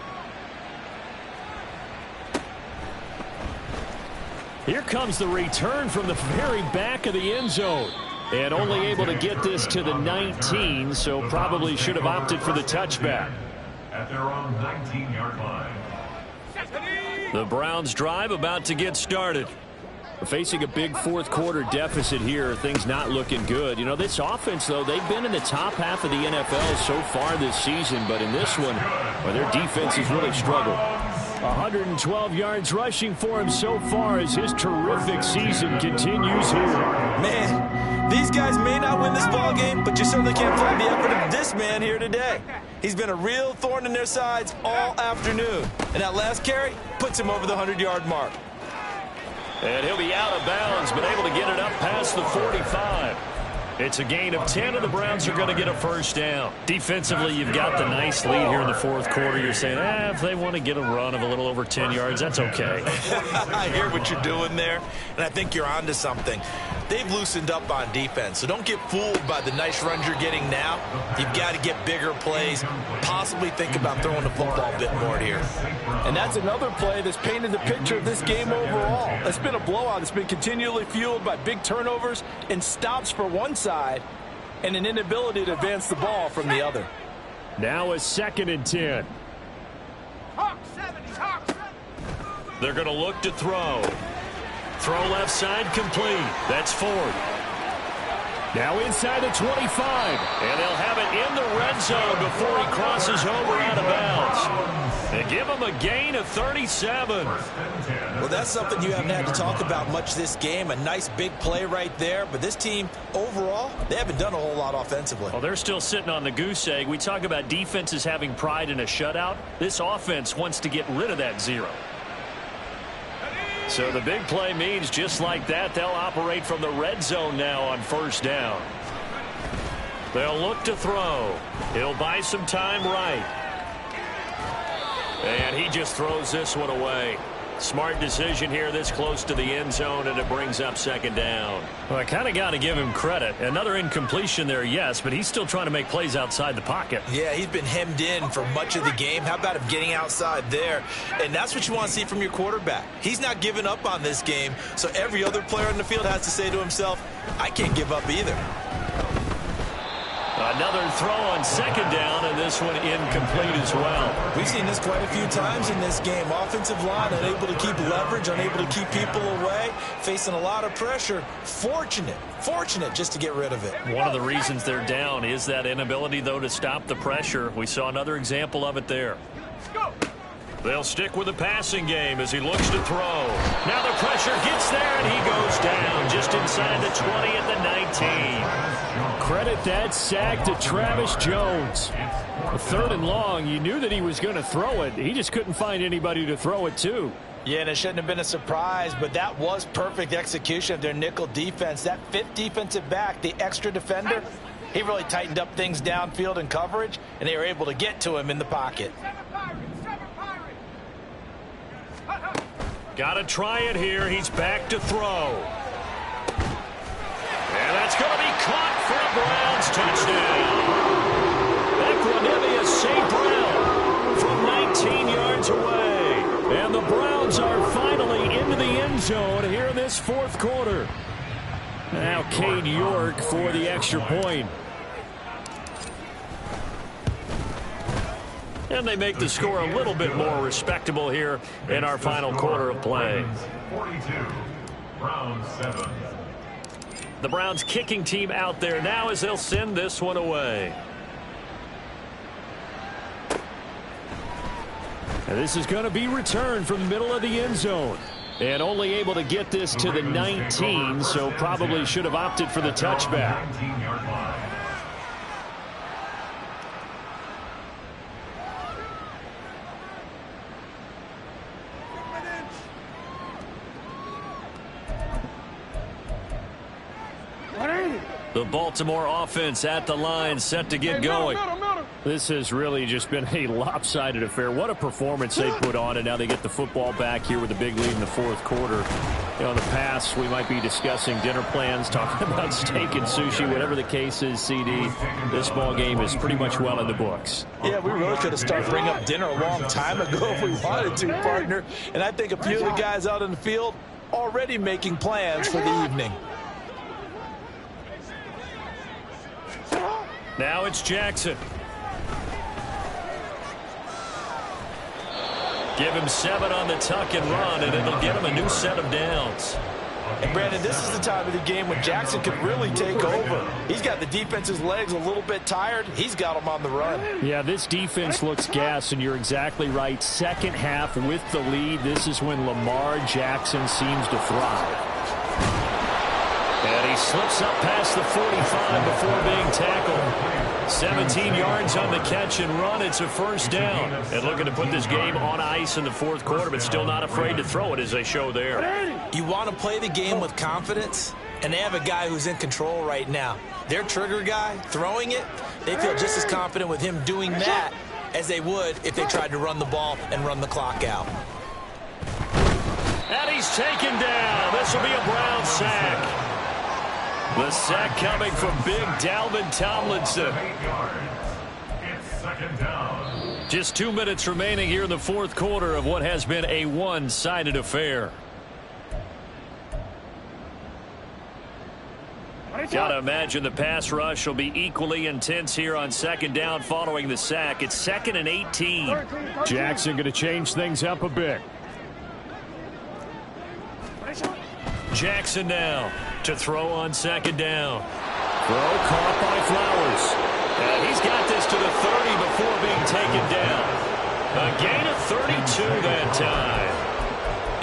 Here comes the return from the very back of the end zone. And only able to get this to the 19, so probably should have opted for the touchback. At their own 19-yard line. The Browns drive about to get started. We're facing a big fourth-quarter deficit here. Things not looking good. You know, this offense, though, they've been in the top half of the NFL so far this season, but in this one, well, their defense has really struggled. 112 yards rushing for him so far as his terrific season continues here. Man, these guys may not win this ball game, but you certainly can't fault the effort of this man here today. He's been a real thorn in their sides all afternoon. And that last carry puts him over the 100-yard mark. And he'll be out of bounds, but able to get it up past the 45. It's a gain of 10, and the Browns are going to get a first down. Defensively, you've got the nice lead here in the fourth quarter. You're saying, if they want to get a run of a little over 10 yards, that's okay. I hear what you're doing there, and I think you're onto something. They've loosened up on defense, so don't get fooled by the nice runs you're getting now. You've got to get bigger plays, possibly think about throwing the football a bit more here. And that's another play that's painted the picture of this game overall. It's been a blowout. It's been continually fueled by big turnovers and stops for one side and an inability to advance the ball from the other. Now a 2nd and 10. They're going to look to throw. Throw left side complete. That's Ford. Now inside the 25. And they'll have it in the red zone before he crosses over out of bounds. They give him a gain of 37. Well, that's something you haven't had to talk about much this game. A nice big play right there. But this team, overall, they haven't done a whole lot offensively. Well, they're still sitting on the goose egg. We talk about defenses having pride in a shutout. This offense wants to get rid of that 0. So the big play means just like that, they'll operate from the red zone now on first down. They'll look to throw. He'll buy some time right. And he just throws this one away. Smart decision here this close to the end zone, and it brings up second down. Well, I kind of got to give him credit. Another incompletion there, yes, but he's still trying to make plays outside the pocket. Yeah, he's been hemmed in for much of the game. How about him getting outside there? And that's what you want to see from your quarterback. He's not giving up on this game, so every other player on the field has to say to himself, I can't give up either. Another throw on second down, and this one incomplete as well. We've seen this quite a few times in this game. Offensive line unable to keep leverage, unable to keep people away, facing a lot of pressure. Fortunate just to get rid of it. One of the reasons they're down is that inability, though, to stop the pressure. We saw another example of it there. They'll stick with the passing game as he looks to throw. Now the pressure gets there, and he goes down just inside the 20 at the 19. Credit that sack to Travis Jones. A 3rd and long, you knew that he was going to throw it. He just couldn't find anybody to throw it to. Yeah, and it shouldn't have been a surprise, but that was perfect execution of their nickel defense. That 5th defensive back, the extra defender, he really tightened up things downfield in coverage, and they were able to get to him in the pocket. Got to try it here. He's back to throw. And that's going to be caught for a Browns touchdown. Equanimous St. Brown from 19 yards away. And the Browns are finally into the end zone here in this 4th quarter. Now Cade York for the extra point. And they make the score a little bit more respectable here in our final quarter of play. 42, Browns 7. The Browns kicking team out there now as they'll send this one away. And this is going to be returned from the middle of the end zone. And only able to get this to the 19, so probably should have opted for the touchback. 19-yard line. The Baltimore offense at the line, set to get going. This has really just been a lopsided affair. What a performance they put on, and now they get the football back here with a big lead in the 4th quarter. You know, in the past, we might be discussing dinner plans, talking about steak and sushi, whatever the case is, CD. This ball game is pretty much well in the books. Yeah, we really could have started bringing up dinner a long time ago if we wanted to, partner. And I think a few of the guys out in the field already making plans for the evening. Now it's Jackson. Give him 7 on the tuck and run, and it'll get him a new set of downs. And Brandon, this is the time of the game when Jackson could really take over. He's got the defense's legs a little bit tired. He's got them on the run. Yeah, this defense looks gassed, and you're exactly right. Second half with the lead, this is when Lamar Jackson seems to thrive. And he slips up past the 45 before being tackled. 17 yards on the catch and run. It's a first down. And looking to put this game on ice in the 4th quarter, but still not afraid to throw it as they show there. You want to play the game with confidence, and they have a guy who's in control right now. Their trigger guy throwing it, they feel just as confident with him doing that as they would if they tried to run the ball and run the clock out. And he's taken down. This will be a Brown sack. The sack coming from big Dalvin Tomlinson. 8 yards. It's second down. Just 2 minutes remaining here in the 4th quarter of what has been a one-sided affair. Gotta imagine the pass rush will be equally intense here on second down following the sack. It's 2nd and 18. Jackson going to change things up a bit. Jackson now to throw on second down. Throw caught by Flowers. And he's got this to the 30 before being taken down. A gain of 32 that time.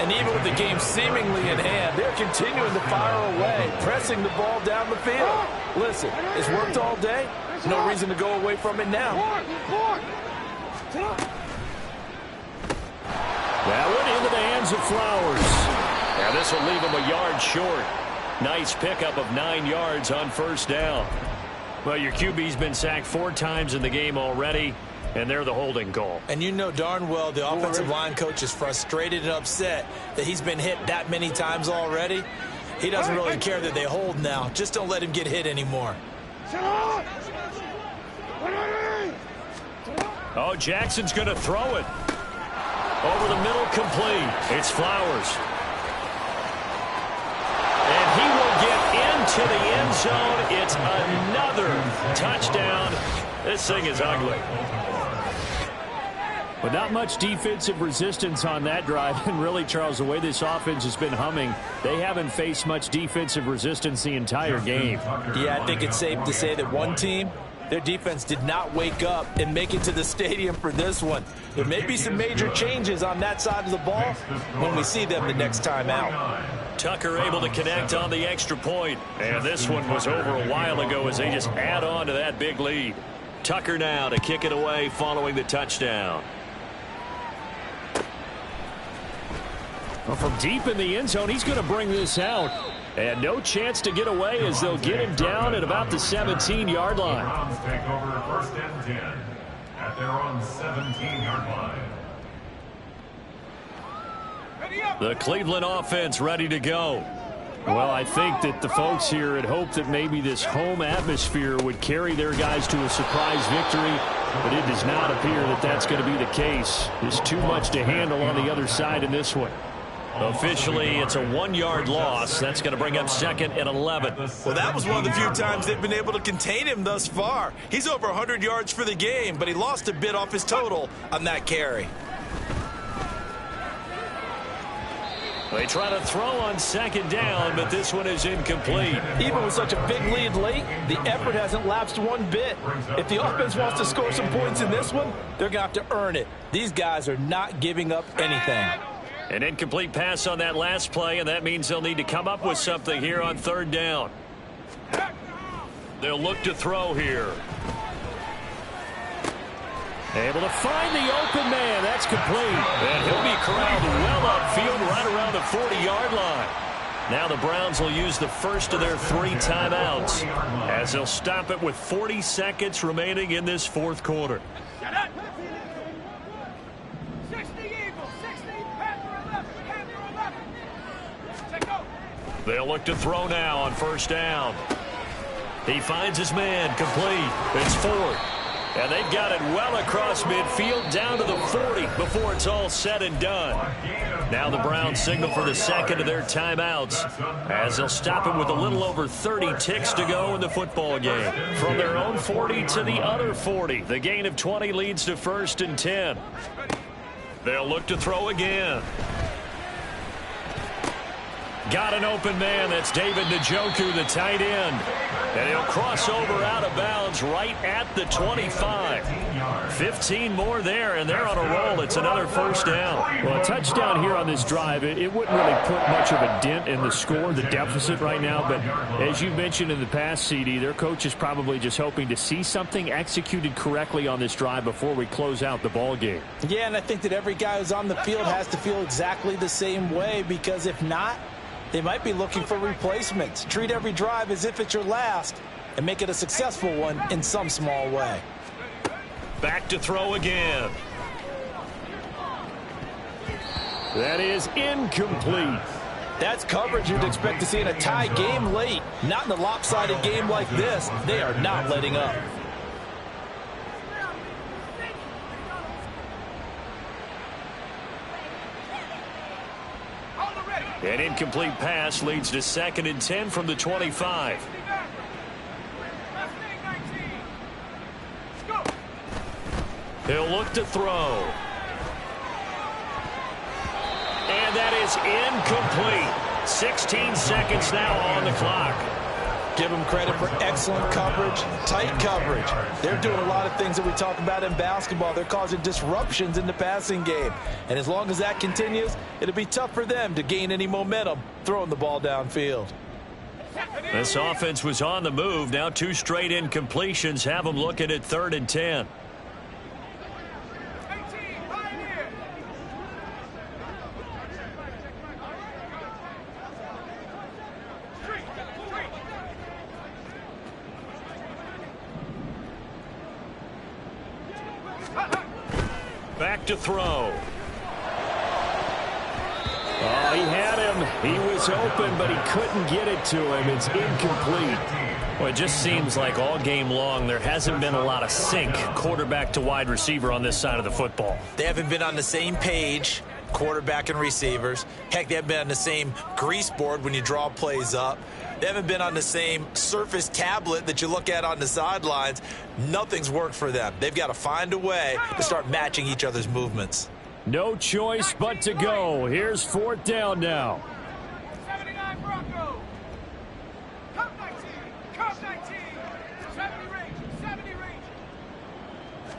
And even with the game seemingly in hand, they're continuing to fire away, pressing the ball down the field. Listen, it's worked all day. No reason to go away from it now. That went into the hands of Flowers. And this will leave him a yard short. Nice pickup of 9 yards on first down. Well, your QB's been sacked 4 times in the game already, and they're the holding call. And you know darn well the offensive line coach is frustrated and upset that he's been hit that many times already. He doesn't really care that they hold now. Just don't let him get hit anymore. Oh, Jackson's going to throw it. Over the middle, complete. It's Flowers. And he will get into the end zone. It's another touchdown. This thing is ugly. But not much defensive resistance on that drive. And really, Charles, the way this offense has been humming, they haven't faced much defensive resistance the entire game. Yeah, I think it's safe to say that one team, their defense did not wake up and make it to the stadium for this one. There may be some major changes on that side of the ball when we see them the next time out. Tucker able to connect on the extra point. And this one was over a while ago as they just add on to that big lead. Tucker now to kick it away following the touchdown. Well, from deep in the end zone, he's going to bring this out. And no chance to get away as they'll get him down at about the 17-yard line. Browns take over first and 10 at their own 17-yard line. The Cleveland offense ready to go. Well, I think that the folks here had hoped that maybe this home atmosphere would carry their guys to a surprise victory, but it does not appear that that's going to be the case. There's too much to handle on the other side in this one. Officially, it's a 1-yard loss. That's going to bring up 2nd and 11. Well, that was one of the few times they've been able to contain him thus far. He's over 100 yards for the game, but he lost a bit off his total on that carry. They try to throw on 2nd down, but this one is incomplete. Even with such a big lead late, the effort hasn't lapsed one bit. If the offense wants to score some points in this one, they're going to have to earn it. These guys are not giving up anything. An incomplete pass on that last play, and that means they'll need to come up with something here on 3rd down. They'll look to throw here. Able to find the open man. That's complete. And he'll be corralled well upfield right around the 40-yard line. Now the Browns will use the first of their 3 timeouts as they'll stop it with 40 seconds remaining in this 4th quarter. They'll look to throw now on 1st down. He finds his man, complete. It's Ford. And they've got it well across midfield down to the 40 before it's all said and done. Now the Browns signal for the 2nd of their timeouts as they'll stop it with a little over 30 ticks to go in the football game. From their own 40 to the other 40. The gain of 20 leads to 1st and 10. They'll look to throw again. Got an open man. That's David Njoku, the tight end. And he'll cross over out of bounds right at the 25. 15 more there, and they're on a roll. It's another 1st down. Well, a touchdown here on this drive, it wouldn't really put much of a dent in the score, the deficit right now. But as you mentioned in the past, CD, their coach is probably just hoping to see something executed correctly on this drive before we close out the ball game. Yeah, and I think that every guy who's on the field has to feel exactly the same way, because if not, they might be looking for replacements. Treat every drive as if it's your last and make it a successful one in some small way. Back to throw again. That is incomplete. That's coverage you'd expect to see in a tie game late. Not in a lopsided game like this. They are not letting up. An incomplete pass leads to 2nd and 10 from the 25. He'll look to throw. And that is incomplete. 16 seconds now on the clock. Give them credit for excellent coverage, tight coverage. They're doing a lot of things that we talk about in basketball. They're causing disruptions in the passing game. And as long as that continues, it'll be tough for them to gain any momentum throwing the ball downfield. This offense was on the move. Now 2 straight incompletions have them looking at 3rd and 10. back to throw. Oh, he had him. He was open, but he couldn't get it to him. It's incomplete. Well, it just seems like all game long there hasn't been a lot of sync quarterback to wide receiver on this side of the football. They haven't been on the same page, quarterback and receivers. Heck, they haven't been on the same grease board when you draw plays up. They haven't been on the same Surface tablet that you look at on the sidelines. Nothing's worked for them. They've got to find a way to start matching each other's movements. No choice but to go. Here's 4th down now. 79 Bronco. Cup 19. Cup 19. 70 range. 70 range.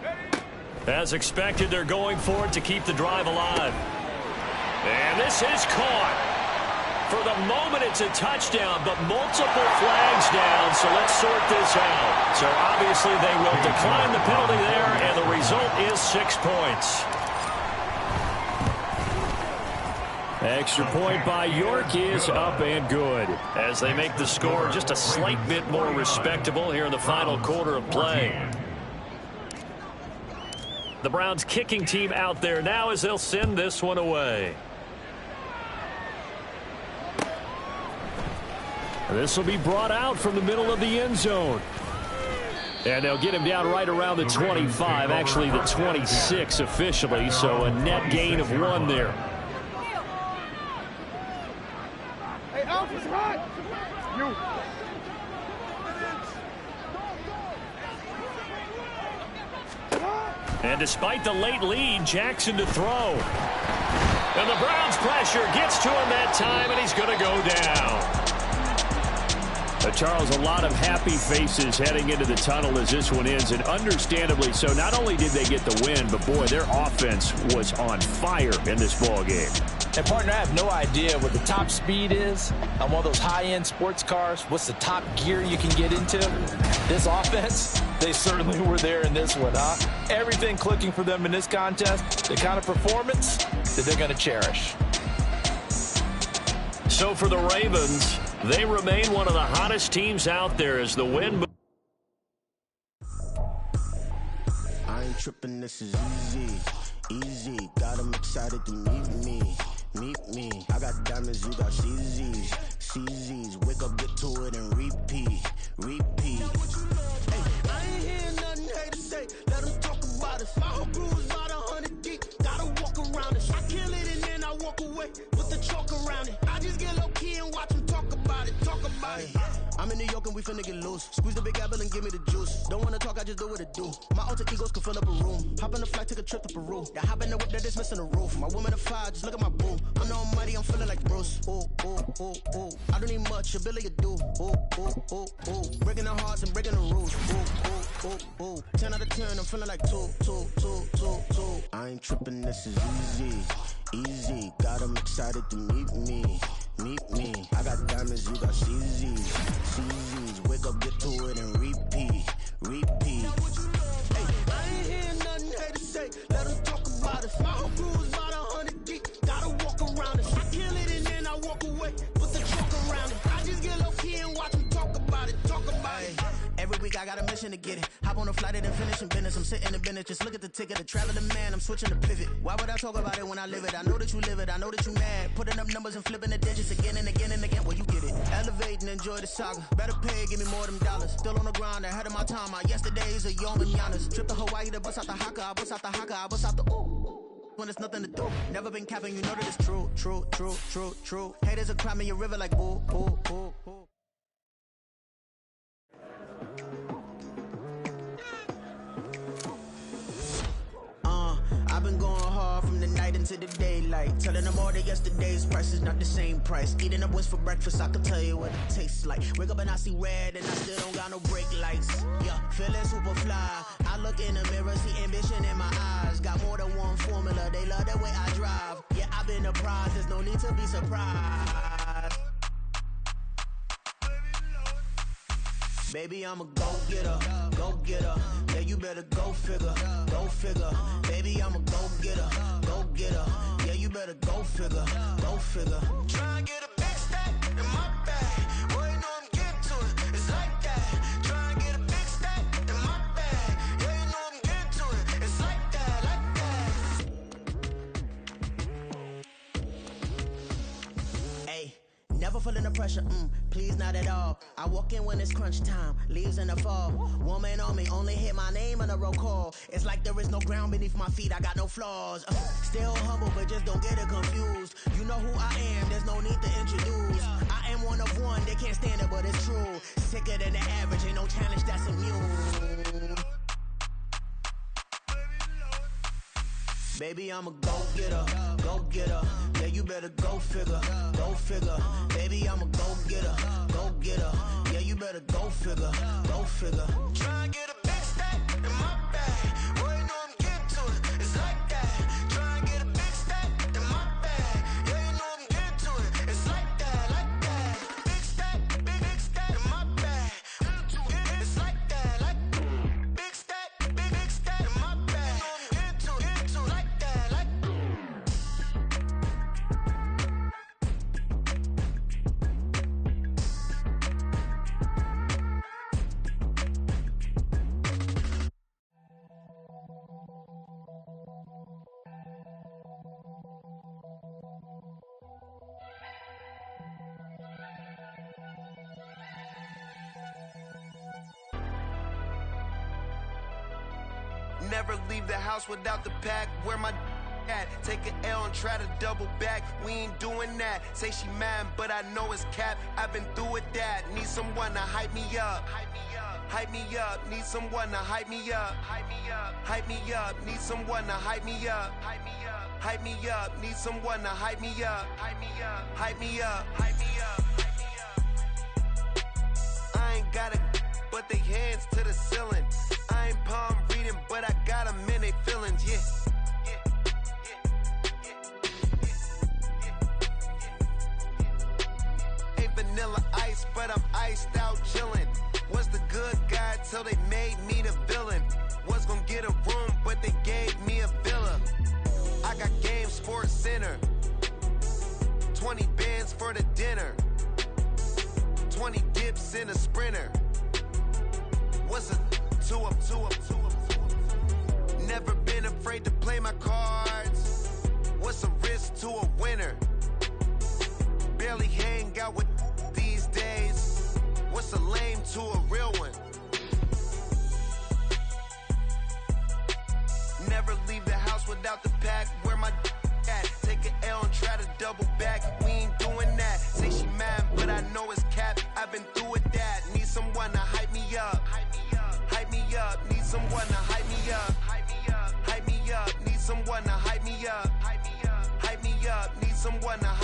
Ready? As expected, they're going for it to keep the drive alive. And this is caught. For the moment, it's a touchdown, but multiple flags down, so let's sort this out. So obviously they will decline the penalty there, and the result is 6 points. Extra point by York is up and good. As they make the score just a slight bit more respectable here in the final quarter of play. The Browns kicking team out there now as they'll send this one away. This will be brought out from the middle of the end zone. And they'll get him down right around the 25, actually the 26 officially, so a net gain of 1 there. Hey, Alpha's hot. You. And despite the late lead, Jackson to throw. And the Browns pressure gets to him that time, and he's going to go down. Charles, a lot of happy faces heading into the tunnel as this one ends, and understandably so. Not only did they get the win, but boy, their offense was on fire in this ball game. And partner, I have no idea what the top speed is on one of those high-end sports cars. What's the top gear you can get into? This offense, they certainly were there in this one, huh? Everything clicking for them in this contest, the kind of performance that they're going to cherish. So for the Ravens, they remain one of the hottest teams out there as the win. I ain't tripping, this is easy, easy. Got them excited to meet me. I got diamonds, you got CZs. Wake up, get to it, and repeat. Hey, I ain't hearing nothing hate to say. Let them talk about us. My whole crew is about 100 deep. Gotta walk around it. I kill it and then I walk away with the chalk around it. I just get low key and watch them talk about it. I'm in New York and we finna get loose. Squeeze the big apple and give me the juice. Don't wanna talk, I just do what it do. My alter egos can fill up a room. Hop on a flight, take a trip to Peru. Yeah, hop in the whip that is missing the roof. My woman a fire, just look at my boo. I'm no money, I'm feeling like Bruce. Ooh. I don't need much, ability to do. Ooh. Breaking the hearts and breaking the rules. Ooh. 10 out of 10, I'm feeling like 2. I ain't tripping, this is easy. Got them excited to meet me. I got diamonds, you got CZs. Wake up, get to it, and repeat. Hey, I ain't hearing nothing hate to say. Let them talk about us. My whole crew is about 100 deep. Gotta walk around it. I kill it and then I walk away with the chalk around it. I just get low key and watch them talk about it. Every week I got a mission to get it. Hop on a flight and then finish in business. I'm sitting in business, just look at the ticket. A traveling man, I'm switching to pivot. Why would I talk about it when I live it? I know that you live it, I know that you mad. Putting up numbers and flipping the digits again and again and again. Well, you get it. Elevate and enjoy the saga. Better pay, give me more than dollars. Still on the grind, ahead of my time. My yesterdays are young and Giannis. Trip to Hawaii to bust out the haka. I bust out the haka, I bust out the ooh. When it's nothing to do. Never been capping, you know that it's true. Haters are climbing your river like ooh. I've been going hard from the night into the daylight. Telling them all that yesterday's price is not the same price. Eating up wings for breakfast, I can tell you what it tastes like. Wake up and I see red and I still don't got no brake lights. Yeah, feeling super fly. I look in the mirror, see ambition in my eyes. Got more than one formula, they love the way I drive. Yeah, I've been a prize, there's no need to be surprised. Baby, I'm a go-getter. Yeah, you better go figure. Baby, I'm a go-getter. Yeah, you better go figure. Try and get a big stack in my bag. Boy, you know I'm getting to it. It's like that. Try and get a big stack in my bag. Yeah, you know I'm getting to it. It's like that. feeling the pressure, please not at all. I walk in when it's crunch time, leaves in the fall. Woman on me, only hit my name on a roll call. It's like there is no ground beneath my feet, I got no flaws. Still humble, but just don't get it confused. You know who I am, there's no need to introduce. I am one of one, they can't stand it, but it's true. Sicker than the average, ain't no challenge that's immune. Baby, I'm a go-getter, go-getter. Yeah, you better go figure, go figure. Baby, I'm a go-getter, go-getter. Yeah, you better go figure, go figure. Try and get a big stack in my bag. Boy, you know I'm getting to it, it's like that. Try and get a big stack in my bag. Yeah, you know I'm getting to it, it's like that, like that. Big stack, big stack in my bag. It's like that, like big stack in my bag. You know I'm getting to it, like that, like. Never leave the house without the pack. Where my at? Take an L and try to double back. We ain't doing that. Say she mad, but I know it's cap. I've been through with that. Need someone to hype me up. Hype me up. Need someone to hype me up. Hype me up. Need someone to hype me up. Hype me up. Need someone to hype me up. Hype me up. I ain't got it, but they hands to the ceiling. I ain't palm reading, but I got them in they feelings, yeah. Ain't vanilla ice, but I'm iced out chillin'. Was the good guy till they made me the villain. Was gonna get a room, but they gave me a villa. I got Game Sports Center. 20 bands for the dinner. 20 dips in a Sprinter. What's a two up? Never been afraid to play my cards. What's a risk to a winner? Barely hang out with these days. What's a lame to a real one? Never leave the house without the pack. Where my at? Take an L and try to double back. We ain't doing that. Say she mad, but I know it's cap. I've been through with that. Need someone to hype me up. Hype me up. Need someone to hype me up. Hype me up. Need someone to hype me up. Hype me up. Need someone to hype me up.